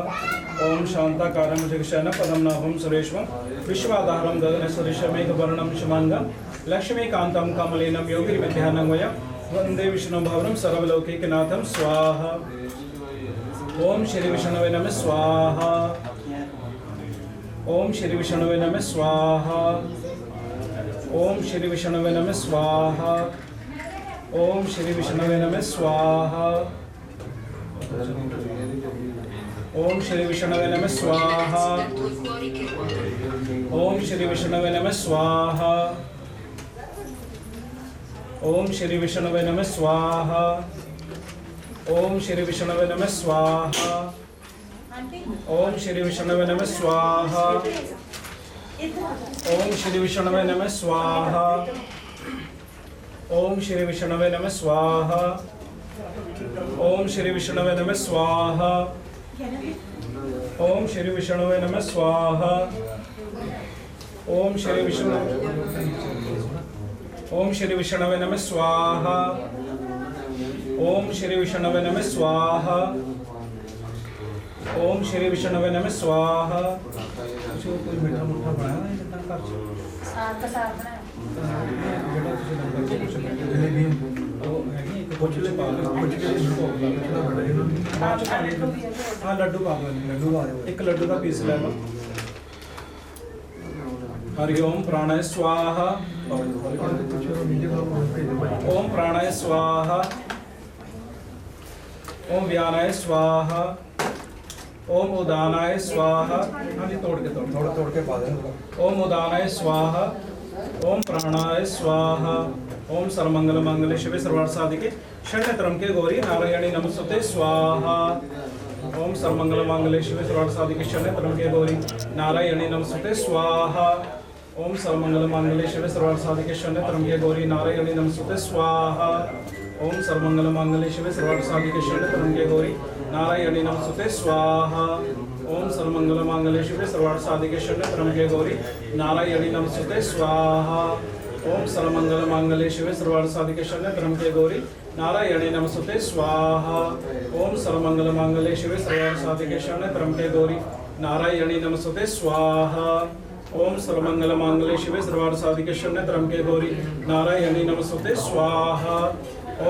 ओम शांताकारं जगशयनं पदं नाभं सुरेश्वरं विश्वाधारं गगनसदृशमेघवर्णं शुभांगं लक्ष्मीकान्तं कमलेनं योगिर्विद्यानं वयं वन्दे विष्णुभवनं सर्वलौकिकनाथं स्वाहा। ओम श्री विष्णवे नमः स्वाहा। ओम श्री विष्णवे नमः स्वाहा। ओम श्री विष्णवे नमः स्वाहा। ओम श्री विष्णवे नमः स्वाहा। ओम श्री विष्णवे नमः स्वाहा। ओम श्री विष्णवे नमः स्वाहा। ओम श्री विष्णवे नमः स्वाहा। ओम श्री विष्णवे नमः स्वाहा। ओम श्री विष्णवे नमः स्वाहा। ओम श्री विष्णवे नमः स्वाहा। ओम श्री विष्णवे नमः स्वाहा। ओम श्री विष्णवे नमः स्वाहा। ओम श्री विष्णवे नमः स्वाहा। ओम श्री विष्णु ओम श्री विष्णवे नमः स्वाहा। ओम श्री विष्णवे नमः स्वाहा। ओम श्री विष्णवे नमः स्वाहा। जो कोई मीठा मुठा बनाया है जितना कर साथ साथ जेड़ा तुझे नंबर के कुछ जलेबी तो है नहीं तो कुछ ले पा लो कुछ के इसको हां लड्डू पा लो एक लड्डू का पीस ले लो। हरि ओम प्राणाय स्वाहा। ओम प्राणाय स्वाहा। ओम व्यानाय स्वाहा। ओम उदानाय स्वाहा। हाँ जी तोड़ के तोड़ के पा देना। ओम उदानाय स्वाहा। ओम प्राणाय स्वाहा। ओम सर्वमंगल मंगले शिवे सर्वार्थ साधिके शरण्यत्रंबके गौरी नारायणी नमस्तुते स्वाहा। ओम सर्वमंगल मंगले शिवे सर्वार्थ साधिके शरण्यत्रंबके गौरी नारायणी नमस्तुते स्वाहा। ओम सर्वमंगल मंगले शिवे सर्वार्थ साधिके शरण्यत्रंबके गौरी नारायणी नमस्तुते स्वाहा। ओम सर्वमंगल मंगले शिवे सर्वार्थ साधिके शरण्यत्रंबके गौरी नारायणी नमस्तुते स्वाहा। ओम सर्वमंगल मंगले शिवे सर्वार्थ साधिके शरण्यत्रंबके गौरी नारायणी नमस्तुते स्वाहा। ओम सर्वमंगल मांगल्ये शिवे सर्वार्थ साधिके शरण्ये त्र्यंबके गौरी नारायणे नमस्तुते स्वाहा। ओम सर्वमंगल मांगल्ये शिवे सर्वार्थ साधिके शरण्ये त्र्यंबके गौरी नारायणे नमस्तुते स्वाहा। ओम सर्वमंगल मांगल्ये शिवे सर्वार्थ साधिके शरण्ये त्र्यंबके गौरी नारायणे नमस्तुते स्वाहा।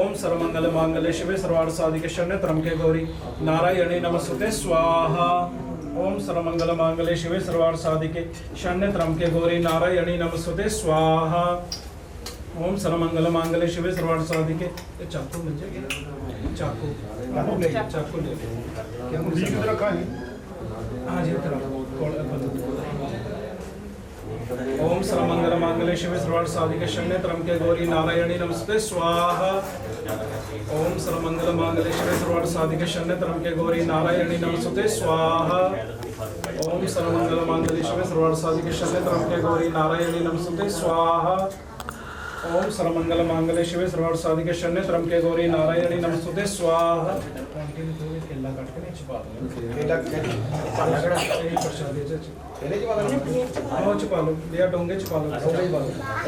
ओम सर्वमंगल मांगल्ये शिवे सर्वार्थ साधिके शरण्ये त्र्यंबके गौरी नारायणे नमस्तुते स्वाहा। ओम सर्वमंगल मांगल्ये शिवे सर्वार्थ साधिके शरण्ये त्र्यंबके गौरी नारायणे नमस्तुते स्वाहा। ओम सर्वमंगल मांगल्ये शिवे सर्वार्थ साधिके चाकू मिल जाएगी चाकू चाकू ले हाँ जी ओम सर्वमंगल मांगल्ये शिवे सर्वार्थ साधिके शरण्ये त्र्यंबके गौरी नारायणे नमस्ते स्वाहा। ओम सर्वमंगल मांगल्ये शिवे सर्वार्थ साधिके शरण्ये त्र्यंबके गौरी नारायणे नमस्ते स्वाहा। ओम सर्वमंगल मांगल्ये शिवे सर्वार्थ साधिके शरण्ये त्र्यंबके गौरी नारायणे नमस्ते स्वाहा। ओम सर्वमंगल मांगल्ये शिवे सर्वार्थ साधिके शरण्ये त्र्यंबके गौरी नारायणे नमस्ते स्वाहा। केला काट के छिपा दो केला छिपा लो या डोंगे छिपा लो।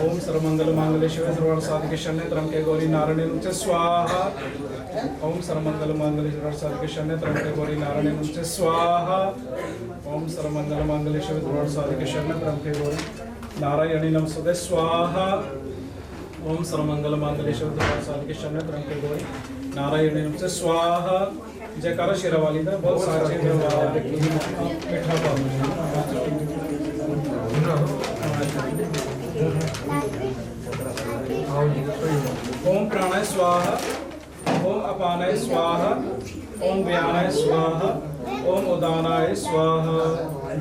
ओम सर्वमंगल मांगल्ये शिवे सर्वार्थ साधिके शरण्ये त्र्यंबके गौरी नारायणे नमस्ते स्वाहा। ओम सर्वमंगल मांगल्ये शिवे सर्वार्थ साधिके शरण्ये त्र्यंबके गौरी नारायणे नमस्ते स्वाहा। ओम सर्वमंगल मांगल्ये शिवे सर्वार्थ साधिके शरण्ये त्र्यंबके गौरी नारायणे नमस्ते स्वाहा। ओम सर्वमंगल मांगल्ये शिवे सर्वार्थ साधिके शरण्ये त्र्यंबके गौरी नारायणे नमस्ते स्वाहा। जयकारा शेरा वाली का बहुत सारे मीठा ओम प्राणाय स्वाहा। ओम अपानाय स्वाहा। ओम व्यानाय स्वाहा। ओम उदानाय स्वाहा।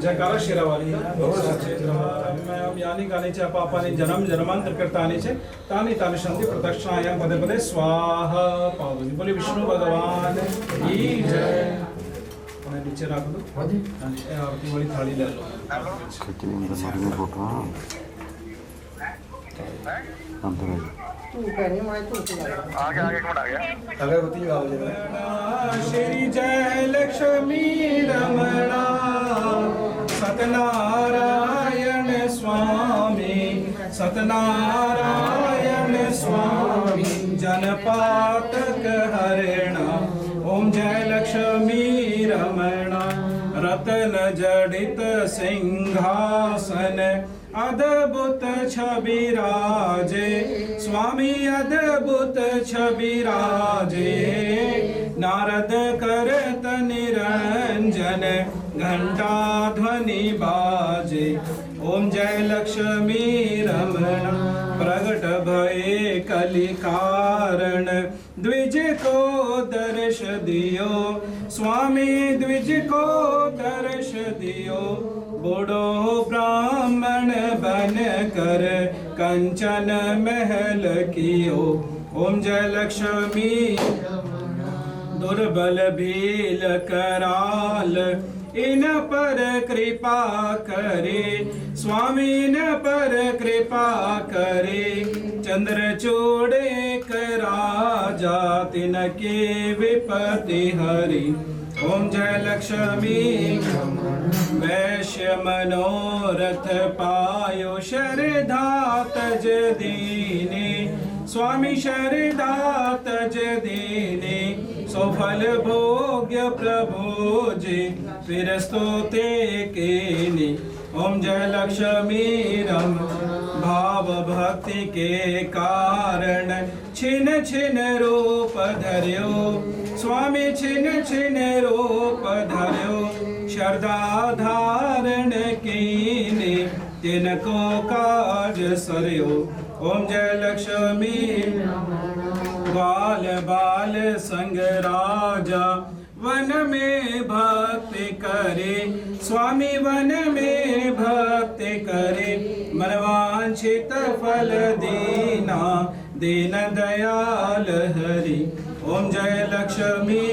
जयकारा शेरा वाली मैं अब यानी गाने चे पापाने जन्म जन्मांतर करताने चे तानी तानी शांति प्रदक्षिणायां पदे पदे स्वाहा पावनी। बोले विष्णु भगवान की जय। मैं नीचे रख दो आरती वाली थाली ले लो। श्री जय लक्ष्मी रमणा सत्यनारायण स्वामी सत्यनारायण स्वामी जनपातक हरिणा। ओम जय लक्ष्मी रमणा रत्न जडित सिंहासन अद्भुत छवि राजे स्वामी अद्भुत छवि राजे। नारद करत निरंजन घंटा ध्वनि बाजे। ओम जय लक्ष्मी रमणा प्रगट भये कलि कारण द्विज को दर्श दियो स्वामी द्विज को दर्श दियो। बूढ़ो ब्राह्मण बन कर कंचन महल कियो। ओम जय लक्ष्मी दुर्बल भील कराल इन पर कृपा करे स्वामी इन पर कृपा करे। चंद्रचूड़ एक राजा तिनके विपत्ति हरि। ओम जय लक्ष्मी वैश्य मनोरथ पायो शरधा तज दीने स्वामी शरधा तज दीने। सफल भोग्य प्रभु जी फिर स्तुते केने। ओम जय लक्ष्मी रम भाव भक्ति के कारण छिन छिन रूप धर्यो स्वामी छिन छिन रूप धर्यो। श्रद्धा धारण कीने तिनको काज सरयो। ओम जय लक्ष्मी बाल बाल संग राजा वन में भक्ति करे स्वामी वन में भक्ति करे। मनवांछित फल दीना दीन दयाल हरि। ओम जय लक्ष्मी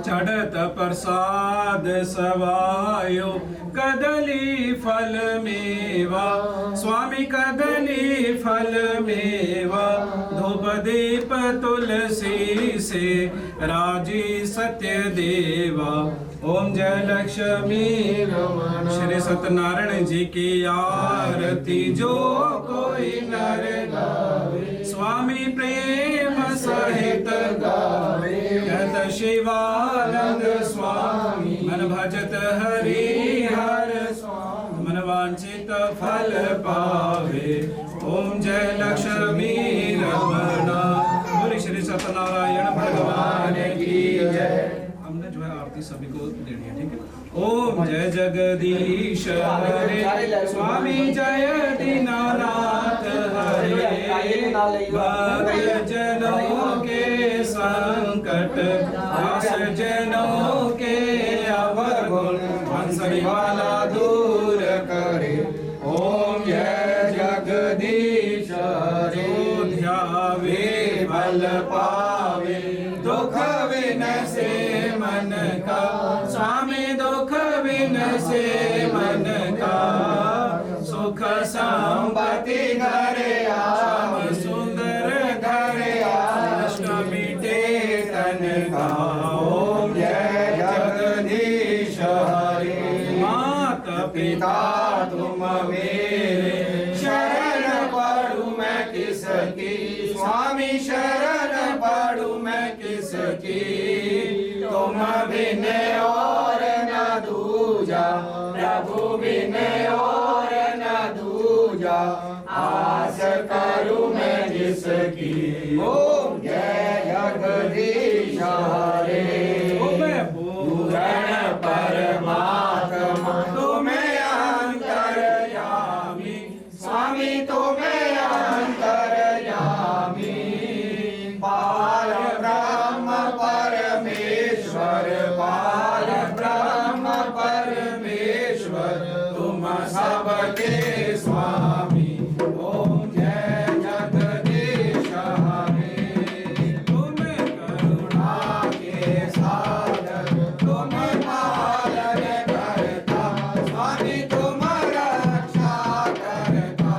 चढ़त प्रसाद सवायो कदली फल मेवा स्वामी कदली फल मेवा। धूप दीप तुलसी से राजी सत्य देवा। ओम जय लक्ष्मी रमण। श्री सत्यनारायण जी की आरती जो कोई नर गावे, स्वामी प्रेम सहित गावे। कहत शिवानंद स्वामी, मन भजत हरि हर स्वामी, मन वांछित फल पावे। ओम जय लक्ष्मी रमण। बोले श्री सत्यनारायण भगवान की जय। हमने जो है आरती सभी को देनी है, ठीक है। ओम जय जगदीश हरे, स्वामी जय दीनानाथ हरे। भक्त जनों के संकट, दास जनों के अवगुण, हंसने वाला दूर करे। ओम जय जगदीश हरे। ध्यावे बल पावे, दुख विनसे मन का, स्वामी दुख विनसे मन का। सुख संपत्ति घरे आव, सुंदर घरे आव, कष्ट मिटे तन का। ओम जय जगदीश हरे। माता पिता तुम मेरे, शरण पड़ू मैं किसकी, स्वामी शरण पड़ू मैं किसकी। तुम बिन और न दूजा, प्रभु बिन और न दूजा, आस करूं मैं जिसकी। ओम जय जगदीश हरे। पूर्ण परमात्मा तुम्हें अंतर्यामी, स्वामी तुम्हें अंतर्यामी। पार ब्रह्म परमेश्वर, पार ब्रह्म परमेश्वर, तुम सबके स्वामी। ओम जय जगदीश हरे। तुम करुणा के सागर, तुम पालन करता, स्वामी तुम रक्षा करता।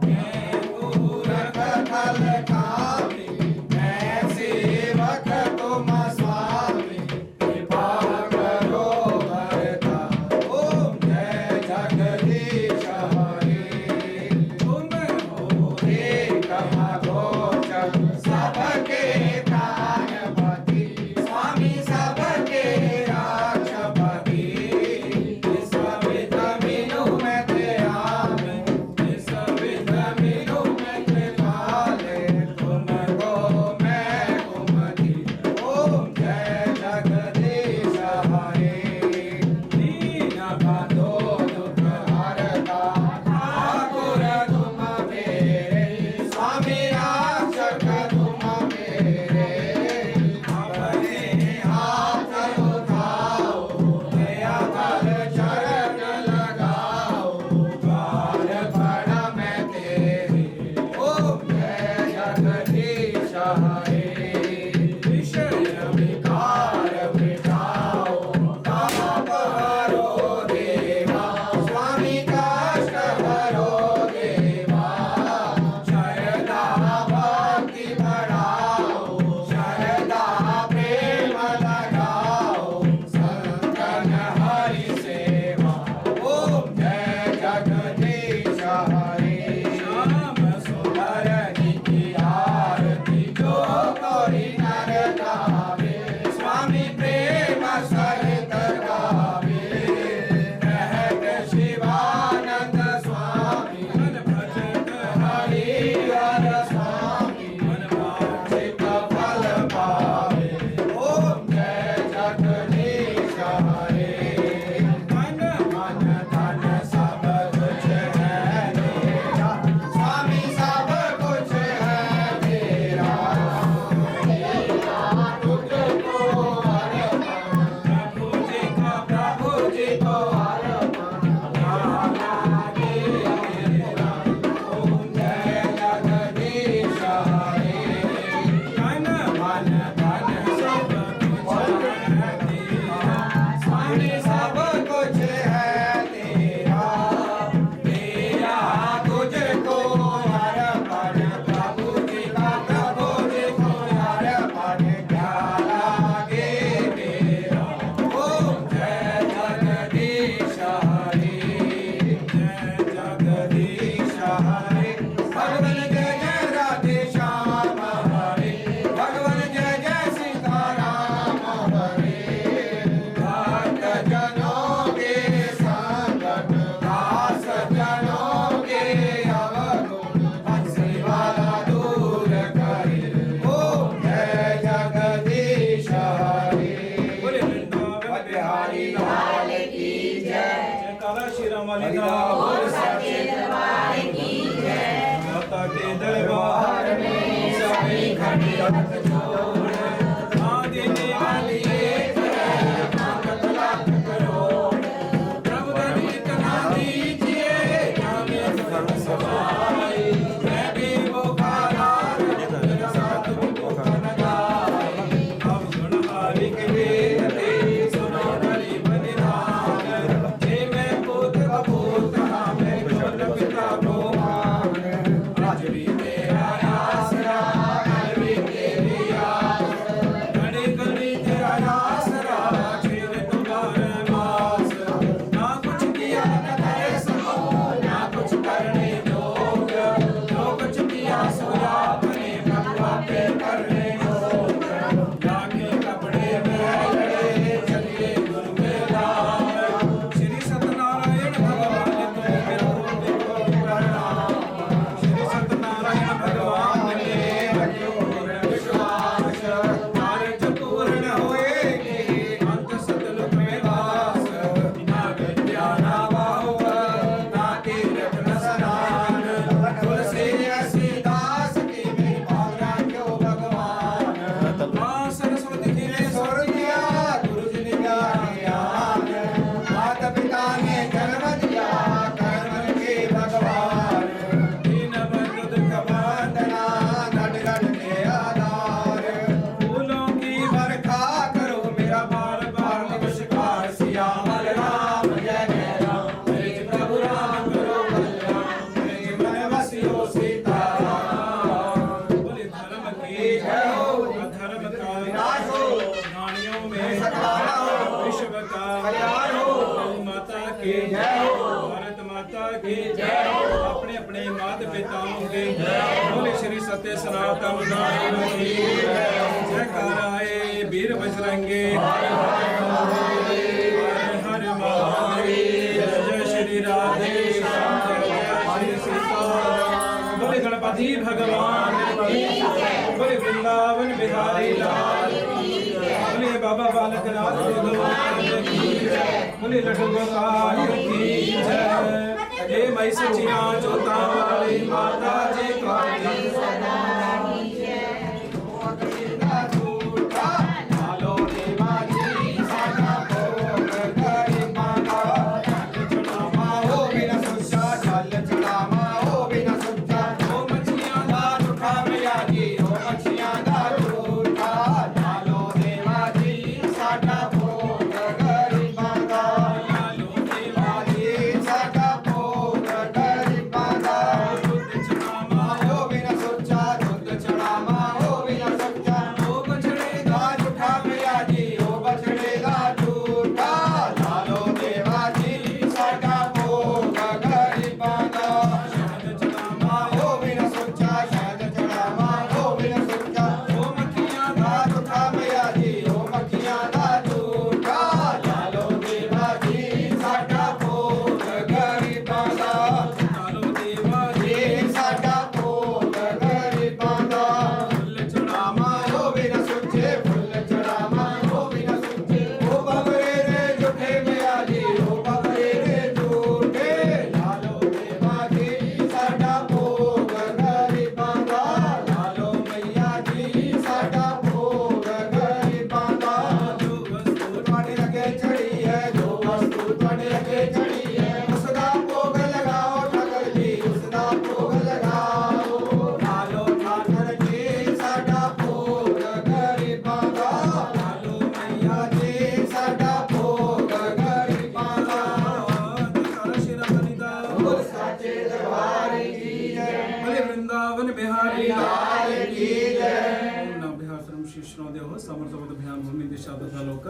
मैं मूरख फल कामी, मैं सेवक तुम स्वामी, कृपा करो भरता। ओम जय जगदीश हरे। तुम हो एक गोचर, सबके प्राणपति, स्वामी सबके राक्षपति। इस विध मीनू में थे आवे, इस विध मीनू में थे पाले, तुमको मैं कुमति। ओम जय जगदीश हरे। दीन बंधो दुख हरता, ठाकुर तुम मेरे, स्वामी रक्षक तुम मेरे। अपने हाथ उठाओ, दया कर चरण लगाओ, द्वार पड़ा मैं तेरे। ओम जय जगदीश हरे। विषय विकार मिटाओ, ताप हरो देवा, स्वामी कष्ट हरो देवा। शरदा भक्ति बढ़ाओ, शरदा प्रेम लगाओ, संतन हरि सेवा। ओम जय जगदीश हरे। श्याम सुंदर की आरती जो कोई नर गावे, स्वामी प्रेम सहित गावे। रहत शिवानंद स्वामी, मन भजत हरि हर स्वामी, मन वांछित फल पावे। ओम जय जगदीश हरे। मन मन धन सब कुछ है मेरा, स्वामी सब कुछ है मेरा। जोड़ माँ देने वाली एक है ताकत लाख करोड़ प्रभु धन इतना दीजिए जाने धर्म सवाई मैं भी बुखारा मेरा साथ भी भूखन गाई अब गुणहारी के बेटे सुनो हरि बलिदान हे मैं पूत कपूत हाँ मैं गुण पिता को मान आज भी तेरा आसरा कल भी तेरी आस घड़ी घड़ी तेरा आसरा छेड़ तुम्हारे मास ना कुछ किया न करे सको ना कुछ करने जोग जो कुछ किया सोया अपने भगवा पे करने जोग लाके कपड़े में लड़े चलिए गुरु के नाम श्री सत्यनारायण भगवान तुम मेरा देखो प्रणाम श्री सत्यनारायण भगवान ने रखो विश्वास कार्य पूर्ण होएगी अंत सतलुक में वास ना विद्या ना बाहुव ना तीर्थ न स्नान तुलसी ऐसी दास की मेरी भावना क्यों भगवान माँ सरस्वती जी ने स्वर दिया गुरु जी ने ज्ञान माता पिता ने जन्म दिया कर्म के भगवान दीन बंधु दुख बंधना गढ़ गढ़ के आधार फूलों की बरखा करो मेरा बार बार नमस्कार सियावर राम जय जय राम मेरे प्रभु राम करो कल्याण मेरे मन बसियो सीताराम बोले धर्म की जय हो अधर्म का विनाश हो प्राणियों में सत्कार हो विश्व का कल्याण हो गौ माता की जय हो भारत माता की जय हो अपने अपने माता पिताओं की बोले श्री सत्य सनातन धर्म की जयकाराए वीर बजरंगे हर हर महादेव जय श्री राधे श्याम जय श्री सीताराम बोले गणपति भगवान बोले वृंदावन बिहारी लाल बोले बाबा बालकनाथ भगवान की जय बोले लड्डू गोपाल की जय हे मई सचिया जोता वाली माता जी की लालो देवा जी सादा भोग करी माता चढ़ावा हो बिना सुच्चा जल चढ़ावा हो बिना सुच्चा ओ मछलियां दाल उठा मैया जी ओ मछलियां दाल उठा लालो देवा जी सादा भोग करी माता लालो देवा जी सादा भोग करी माता दूध चढ़ावा हो बिना सुच्चा दूध चढ़ावा हो बिना सुच्चा ओ बछड़े दाल उठा मैया जी ओ बछड़े दाल उठा लालो देवा जी सादा भोग करी माता शहद चढ़ावा हो बिना सुच्चा शहद चढ़ावा हो बिना सुच्चा ओ मक्खियां दाल उठा मैया जी ओ मक्खियां दाल उठा लालो देवा जी सादा भोग करी माता लालो देवा जी सादा भोग करी माता फुੱਲ चढ़ावा हो बिना सुच्चे फुੱਲ चढ़ावा हो बिना सुच्चे ओ बबरे रे झूठे मैया जी ओ बबरे रे झूठे लालो देवा जी सादा भोग करी माता लालो मैया जी सादा भोग करी माता जो वस्तु ਤੁਹਾਡੇ ਅੱਗੇ ਚੜੀ ਹੈ ਜੋ ਵਸਤੂ ਤੁਹਾਡੇ ਅੱਗੇ ਚੜੀ ਹੈ ਉਸ ਦਾ ਭੋਗ ਲਗਾਓ ਠਾਕਰ ਜੀ ਉਸ ਦਾ ਭੋਗ ਲਗਾਓ ਲਾਲੋ ਠਾਕਰ ਜੀ ਸਾਡਾ ਭੋਗ ਕਰੀ ਮਾਤਾ ਲਾਲੋ ਮੈया ਜੀ ਸਾਡਾ ਭੋਗ ਕਰੀ ਮਾਤਾ ਕਰ ਸ਼ਿਰਾਨੀ ਦਾ ਬੋਲ ਸਾਚੇ ਦਰਬਾਰ ਕੀ ਜੈ ਬੋਲੇ ਵ੍ਰਿੰਦਾਵਨ ਬਿਹਾਰੀ ਲਾਲ की जय ना बिहार श्रम शिष्णों दे हो समर्थ अभियान भूमि दिशा तथा लोक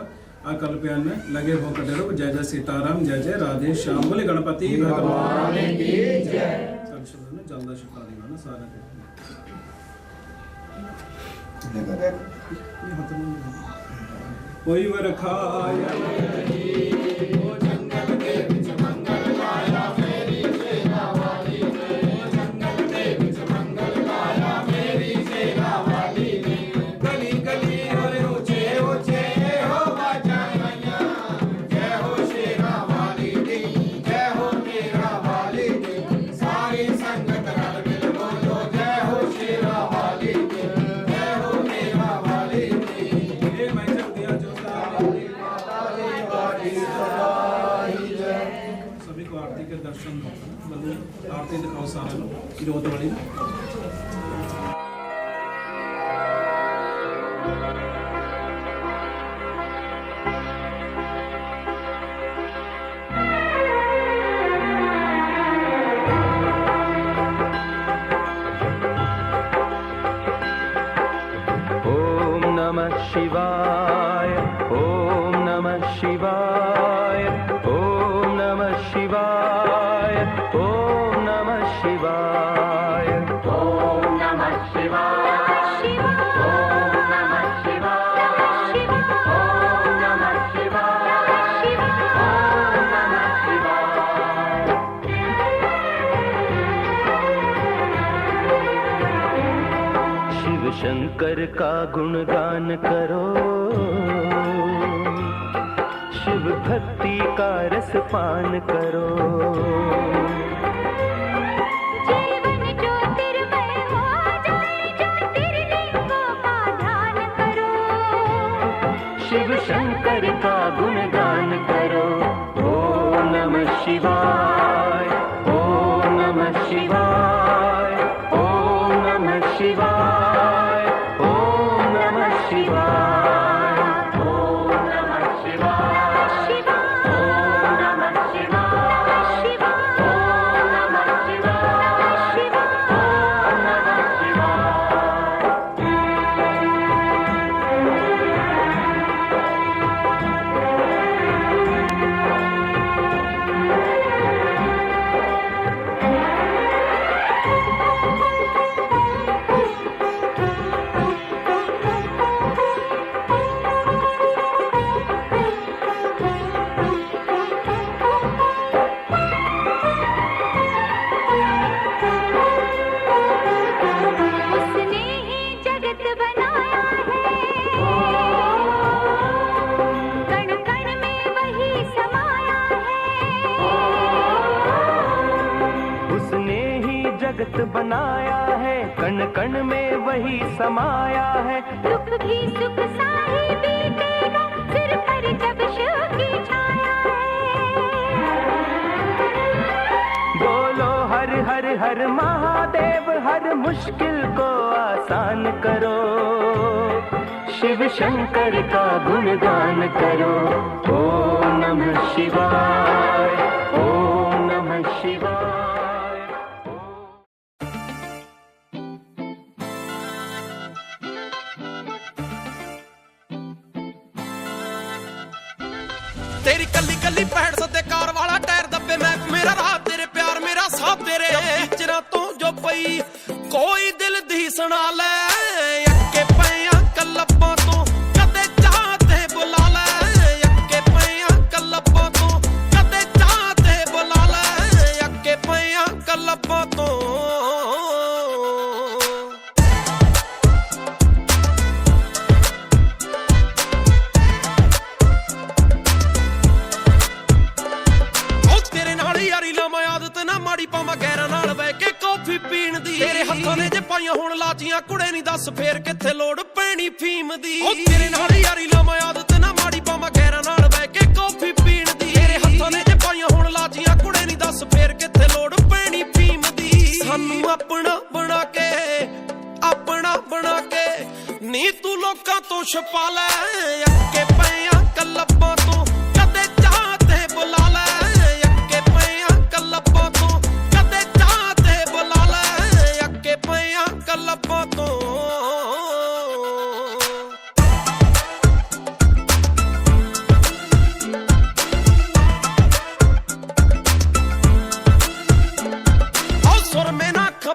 अकल्प अभियान में लगे हो कटेरो जय जय सीताराम जय जय राधे श्याम बोले गणपति भगवान की जय सब शुभ ने जल्दा शुक्ला देना ना सारा कोई वर खाया ओ जंगल के बिच मंगल माया मेरी सेना वाली ओ जंगल के बिच मंगल माया मेरी सेना वाली गली गली और ऊंचे ऊंचे हो बाजा मैया जय हो शेरा वाली दी जय हो मेरा वाली दी सारी संगत रल मिल बोलो जय हो शेरा वाली दी जय हो मेरा ਆਰਤੀ ਦਿਖਾਓ ਸਾਰਿਆਂ ਨੂੰ ਜੋਤ ਵਾਲੀ ਨਾ। शिवाय ओम नमः शिवाय ओम नमः शिवाय ओम नमः शिवाय ओम नमः शिवाय ओम नमः शिवाय ओम नमः शिवाय ओम नमः शिवाय। शिव शंकर का गुणगान करो, शिव भक्ति का रस पान करो। जीवन ज्योतिर्मय हो जाए, ज्योतिर्लिंगों का ध्यान करो। शिव शंकर का गुणगान करो। ओम नमः शिवाय ओम नमः शिवाय ओम नमः शिवाय ओम नमः शिवाय ओम नमः शिवाय ओम नमः शिवाय ओम नमः शिवाय ओम नमः शिवाय। उसने ही जगत बनाया है, कण कण में वही समाया है। उसने ही जगत बनाया है, कण कण में वही समाया है। दुख भी सुख सा ही बीतेगा, सिर पर जब शिव की छाया है। बोलो हर हर हर महादेव, हर मुश्किल को आसान करो। शिव शंकर का गुणगान करो। ओम नमः शिवाय ओम नमः शिवाय। तेरी कली कली पैंठ सत्ते कार वाला टायर दबे मैं मेरा राह तेरे प्यार मेरा साथ तेरे पिक्चरां तो जो पई कोई दिल दी सुना ले। अक्के पैया कल्लबां तो कदे चाहते बुला ले। अक्के पैया कल्लबां तो कदे चाहते बुला ले। अक्के पैया कल्लबां तो पीण दी तेरे हत्थां ने जे पाइयां हुण लाचियां कुड़े नहीं दस फेर किथे लोड़ पैनी फीम दी। ओ तेरे नाल यारी लावां आदत ना माड़ी पावां गैरां नाल बह के कॉफी पीण दी। तेरे हत्थां ने जे पाइयां हुण लाचियां कुड़े नहीं दस फेर किथे लोड़ पैनी फीम दी। सानू अपना बना के नी तू लोकां तो छुपा ले। अक्के पैया कल्लबां तो कदे चाहते बुला ले। अक्के पैया कल्लबां तो कदे चाहते बुला ले। अक्के पैया कल्लबां तो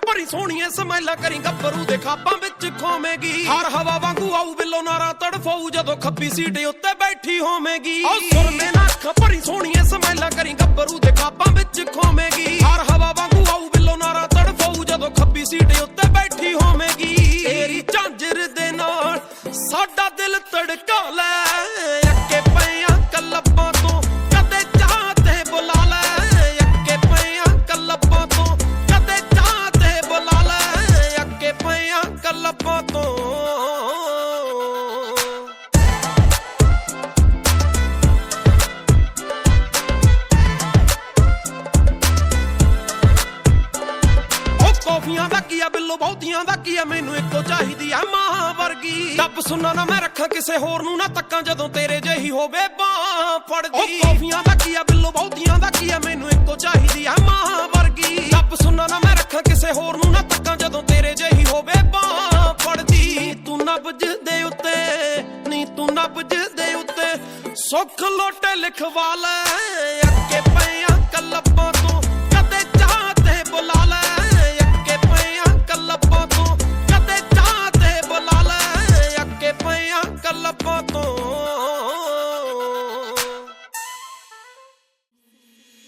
भरी सोहणीए समाइला करी गब्बरू दे खापां विच खोवेगी। हर हवा वांगू आऊ बिलो नारा तड़फाऊ जदों खब्बी सीट उत्ते बैठी होवेगी। सुर में नख भरी सोहणीए समाइला करी गब्बरू दे खापां विच खोवेगी। हर हवा वांगू आऊ बिलो नारा तड़फाऊ जदों खब्बी सीट उत्ते बैठी होवेगी। तेरी झांजर दे नाल साडा दिल तड़का ले। अक्के पैया कल्लबां तो कदे चाहते बुला ले। अक्के पैया कल्लबां तो कदे चाहते बुला ले। अक्के पैया कल्लबां तो ਕੀ ਆ ਮੈਨੂੰ ਇੱਕੋ ਚਾਹੀਦੀ ਆ ਮਾਂ ਵਰਗੀ ਡੱਬ ਸੁਣਨਾ ਨਾ ਮੈਂ ਰੱਖਾਂ ਕਿਸੇ ਹੋਰ ਨੂੰ ਨਾ ਤੱਕਾਂ ਜਦੋਂ ਤੇਰੇ ਜਿਹੀ ਹੋਵੇ ਬਾਹ ਫੜਦੀ ਉਹ ਕੌਫੀਆਂ ਦਾ ਕੀ ਆ ਬਿੱਲੋ ਬਹੁਤੀਆਂ ਦਾ ਕੀ ਆ ਮੈਨੂੰ ਇੱਕੋ ਚਾਹੀਦੀ ਆ ਮਾਂ ਵਰਗੀ ਡੱਬ ਸੁਣਨਾ ਨਾ ਮੈਂ ਰੱਖਾਂ ਕਿਸੇ ਹੋਰ ਨੂੰ ਨਾ ਤੱਕਾਂ ਜਦੋਂ ਤੇਰੇ ਜਿਹੀ ਹੋਵੇ ਬਾਹ ਫੜਦੀ ਤੂੰ ਨਬਜ ਦੇ ਉੱਤੇ ਨੀ ਤੂੰ ਨਬਜ ਦੇ ਉੱਤੇ ਸੁੱਖ ਲੋਟੇ ਲਿਖਵਾ ਲੈ ਅੱਗੇ ਪਿਆ ਕਲੱਬਾਂ ਤੋਂ ਕਦੇ ਚਾਹ ਤੇ ਬੁਲਾ ਲੈ ਅੱਗੇ ਪਿਆ ਕਲੱਬਾਂ ਤੋਂ ਕਦੇ ਚਾਹ ਤੇ ਬੁਲਾ ਲੈ ਅੱਗੇ ਪਿਆ ਕਲੱਬਾਂ ਤੋਂ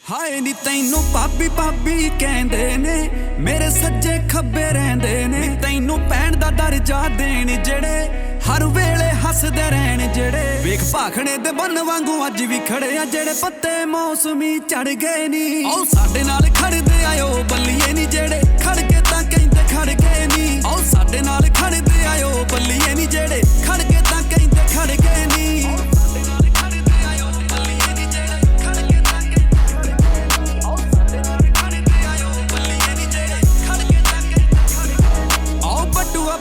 ਹਾਏ ਨੀ ਤੈਨੂੰ ਭਾਬੀ ਭਾਬੀ ਕਹਿੰਦੇ ਨੇ ਮੇਰੇ ਸੱਜੇ ਖੱਬੇ ਰਹਿੰਦੇ ਨੇ ਤੈਨੂੰ ਭੈਣ ਦਾ ਦਰਜਾ ਦੇਣ ਜਿਹੜੇ ਹਰ ਵੇਲੇ ਹੱਸਦੇ ਰਹਿਣ ਜਿਹੜੇ ਵੇਖ ਭਾਖਣੇ ਦੇ ਬੰਨ ਵਾਂਗੂ ਅੱਜ ਵੀ ਖੜੇ ਆ ਜਿਹੜੇ ਪੱਤੇ ਮੌਸਮੀ ਚੜ ਗਏ ਨੀ ਆਓ ਸਾਡੇ ਨਾਲ ਖੜਦੇ ਆਇਓ ਬੱਲੀਏ ਨੀ ਜਿਹੜੇ ਖੜ ਕੇ ਤਾਂ ਕਹਿੰਦੇ ਖੜ ਗਏ ਨੀ ਆਓ ਸਾਡੇ ਨਾਲ ਖੜਦੇ ਆਇਓ ਬੱਲੀਏ ਨੀ ਜਿਹੜੇ ਖੜ ਕੇ ਤਾਂ ਕਹਿੰਦੇ ਖੜ ਗਏ ਨੀ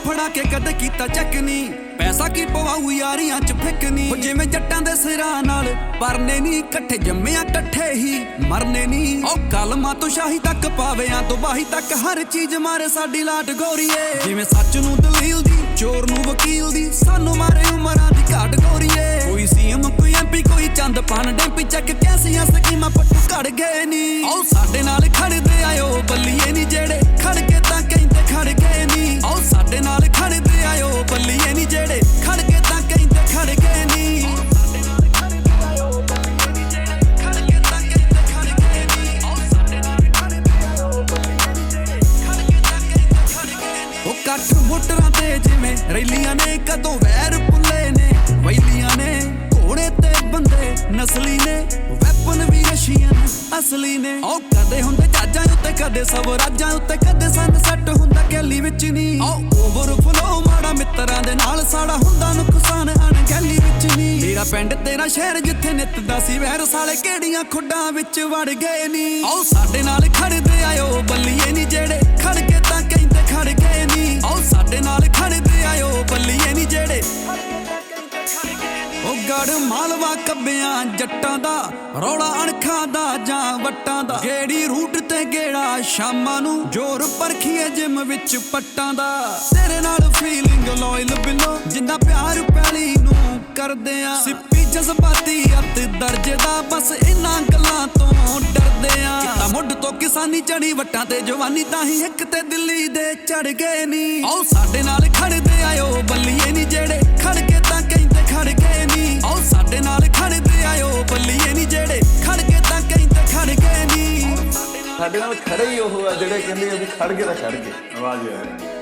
ਫੜਾ ਕੇ ਕਦੇ ਕੀਤਾ ਚੱਕ ਨੀ ਪੈਸਾ ਕੀ ਪਵਾਉ ਯਾਰੀਆਂ ਚ ਫਿੱਕ ਨੀ ਜਿਵੇਂ ਜੱਟਾਂ ਦੇ ਸਿਰਾਂ ਨਾਲ ਪਰਨੇ ਨੀ ਇਕੱਠੇ ਜੰਮਿਆ ਇਕੱਠੇ ਹੀ ਮਰਨੇ ਨੀ ਉਹ ਕਲਮਾਂ ਤੋਂ ਸ਼ਾਹੀ ਤੱਕ ਪਾਵਿਆਂ ਤੋਂ ਬਾਹੀ ਤੱਕ ਹਰ ਚੀਜ਼ ਮਾਰੇ ਸਾਡੀ ਲਾਟ ਗੋਰੀਏ ਜਿਵੇਂ ਸੱਚ ਨੂੰ ਦਲੀਲ ਦੀ ਚੋਰ ਨੂੰ ਵਕੀਲ ਦੀ ਸਾਨੂੰ ਮਾਰੇ ਉਮਰਾਂ ਦੀ ਘਾਟ ਗੋਰੀਏ ਕੋਈ ਸੀਐਮ ਕੋਈ ਐਮਪੀ ਕੋਈ ਚੰਦ ਪਾਨ ਡੈਂਪੀ ਚੱਕ ਕੈਸੀਆਂ ਸਕੀਮਾਂ ਪੱਟੂ ਘੜ ਗਏ ਨੀ ਆਓ ਸਾਡੇ ਨਾਲ ਖੜਦੇ ਆਇਓ ਬੱਲੀਏ ਨੀ ਜਿਹੜੇ ਖੜ ਕੇ ਤਾਂ ਕਹਿੰਦੇ ਖੜ ਗਏ ਨੀ ਆਓ ਸਾਡੇ ਨਾਲ ਖੜਦੇ ਆਇਓ ਬੱਲੀਏ ਨੀ ਜਿਹੜੇ ਖੜ ਕੇ ਤਾਂ ਕਹਿੰਦੇ ਖੜ ਗਏ ਨੀ ਸਾਡੇ ਨਾਲ ਖੜਦੇ ਆਇਓ ਬੱਲੀਏ ਨੀ ਜਿਹੜੇ ਖੜ ਕੇ ਤਾਂ ਕਹਿੰਦੇ ਖੜ ਗਏ ਨੀ ਆਓ ਸਾਡੇ ਨਾਲ ਖੜਦੇ ਆਇਓ ਬੱਲੀਏ ਨੀ ਜਿਹੜੇ ਖੜ ਕੇ ਤਾਂ ਕਹਿੰਦੇ ਖੜ ਗਏ ਨੀ ਉਹ ਕੱਠ ਮੋਟਰਾਂ ਤੇ ਜਿਵੇਂ ਰੈਲੀਆਂ ਨੇ ਕਦੋਂ ਵੈਰ ਪੁੱਲੇ ਨੇ ਵੈਲੀਆਂ ਨੇ ਘੋੜੇ ਤੇ ਬੰਦੇ ਨਸਲੀ ਨੇ ਵੈਪਨ ਵੀ ਰਸ਼ੀਅਨ ਅਸਲੀ ਨੇ ਉਹ ਕਦੇ ਹੁੰਦੇ ਜੱਜਾਂ ਉੱਤੇ ਕਦੇ ਸਵਰਾਜਾਂ ਉੱਤੇ ਕਦੇ ਸਨਸੈਟ ਹੁੰਦਾ ਗੈਲੀ ਵਿੱਚ ਨਹੀਂ ਉਹ ਓਵਰਫਲੋ ਮਾੜਾ ਮਿੱਤਰਾਂ ਦੇ ਨਾਲ ਸਾੜਾ ਹੁੰਦਾ ਨੁਕਸਾਨ ਅਣਗਹਿਲੀ ਵਿੱਚ ਨਹੀਂ ਮੇਰਾ ਪਿੰਡ ਤੇਰਾ ਸ਼ਹਿਰ ਜਿੱਥੇ ਨਿੱਤ ਦਾ ਸੀ ਵੈਰ ਸਾਲੇ ਕਿਹੜੀਆਂ ਖੁੱਡਾਂ ਵਿੱਚ ਵੜ ਗਏ ਨਹੀਂ ਆਓ ਸਾਡੇ ਨਾਲ ਖੜਦੇ ਆਇਓ ਬੱਲੀਏ ਨੀ ਜਿਹੜੇ ਖੜ ਕੇ ਤਾਂ ਕਹਿੰਦੇ ਖੜ ਗਏ ਨਹੀਂ ਆਓ ਸਾਡੇ ਨਾਲ ਖੜਦੇ ਆਇਓ ਬੱਲੀਏ ਨੀ ਜਿਹੜੇ ਉਹ ਗੜ ਮਾਲਵਾ ਕੱਬਿਆਂ ਜੱਟਾਂ ਦਾ ਰੌਲਾ ਅਣਖਾਂ ਦਾ ਜਾਂ ਵੱਟਾਂ ਦਾ ਗੇੜੀ ਰੂਟ ਤੇ ਗੇੜਾ ਸ਼ਾਮਾਂ ਨੂੰ ਜੋਰ ਪਰਖੀਏ ਜਿਮ ਵਿੱਚ ਪੱਟਾਂ ਦਾ ਤੇਰੇ ਨਾਲ ਫੀਲਿੰਗ ਲੋਇਲ ਬਿਲੋ ਜਿੰਨਾ ਪਿਆਰ ਪੈਲੀ ਨੂੰ ਕਰਦੇ ਆ ਸਿੱਪੀ ਜਜ਼ਬਾਤੀ ਅੱਤ ਦਰਜੇ ਦਾ ਬਸ ਇਹਨਾਂ ਗੱਲਾਂ ਤੋਂ ਡਰਦੇ ਆ ਕਿਤਾ ਮੁੱਢ ਤੋਂ ਕਿਸਾਨੀ ਚੜੀ ਵੱਟਾਂ ਤੇ ਜਵਾਨੀ ਤਾਂ ਹੀ ਇੱਕ ਤੇ ਦਿੱਲੀ ਦੇ ਚੜ ਗਏ ਨੀ ਆਓ ਸਾਡੇ ਨਾਲ ਖੜਦੇ ਆਇਓ ਬੱਲੀਏ ਨੀ ਜਿਹੜੇ ਖੜ ਕੇ ਤਾਂ ਕਹਿੰਦੇ ਖੜ ਗਏ ਨੀ ਆਓ ਸਾਡੇ ਨਾਲ ਖੜਦੇ ਆਇਓ ਬੱਲੀਏ ਨੀ ਜਿਹੜੇ ਖੜ ਕੇ ਤਾਂ ਕਹਿੰਦੇ ਖੜ ਗਏ ਨੀ ਸਾਡੇ ਨਾਲ ਖੜੇ ਹੀ ਉਹ ਆ ਜਿਹੜੇ ਕਹਿੰਦੇ ਆ ਵੀ ਖੜ ਗਏ ਤਾਂ ਖੜ ਗਏ। ਆਵਾਜ਼ ਆ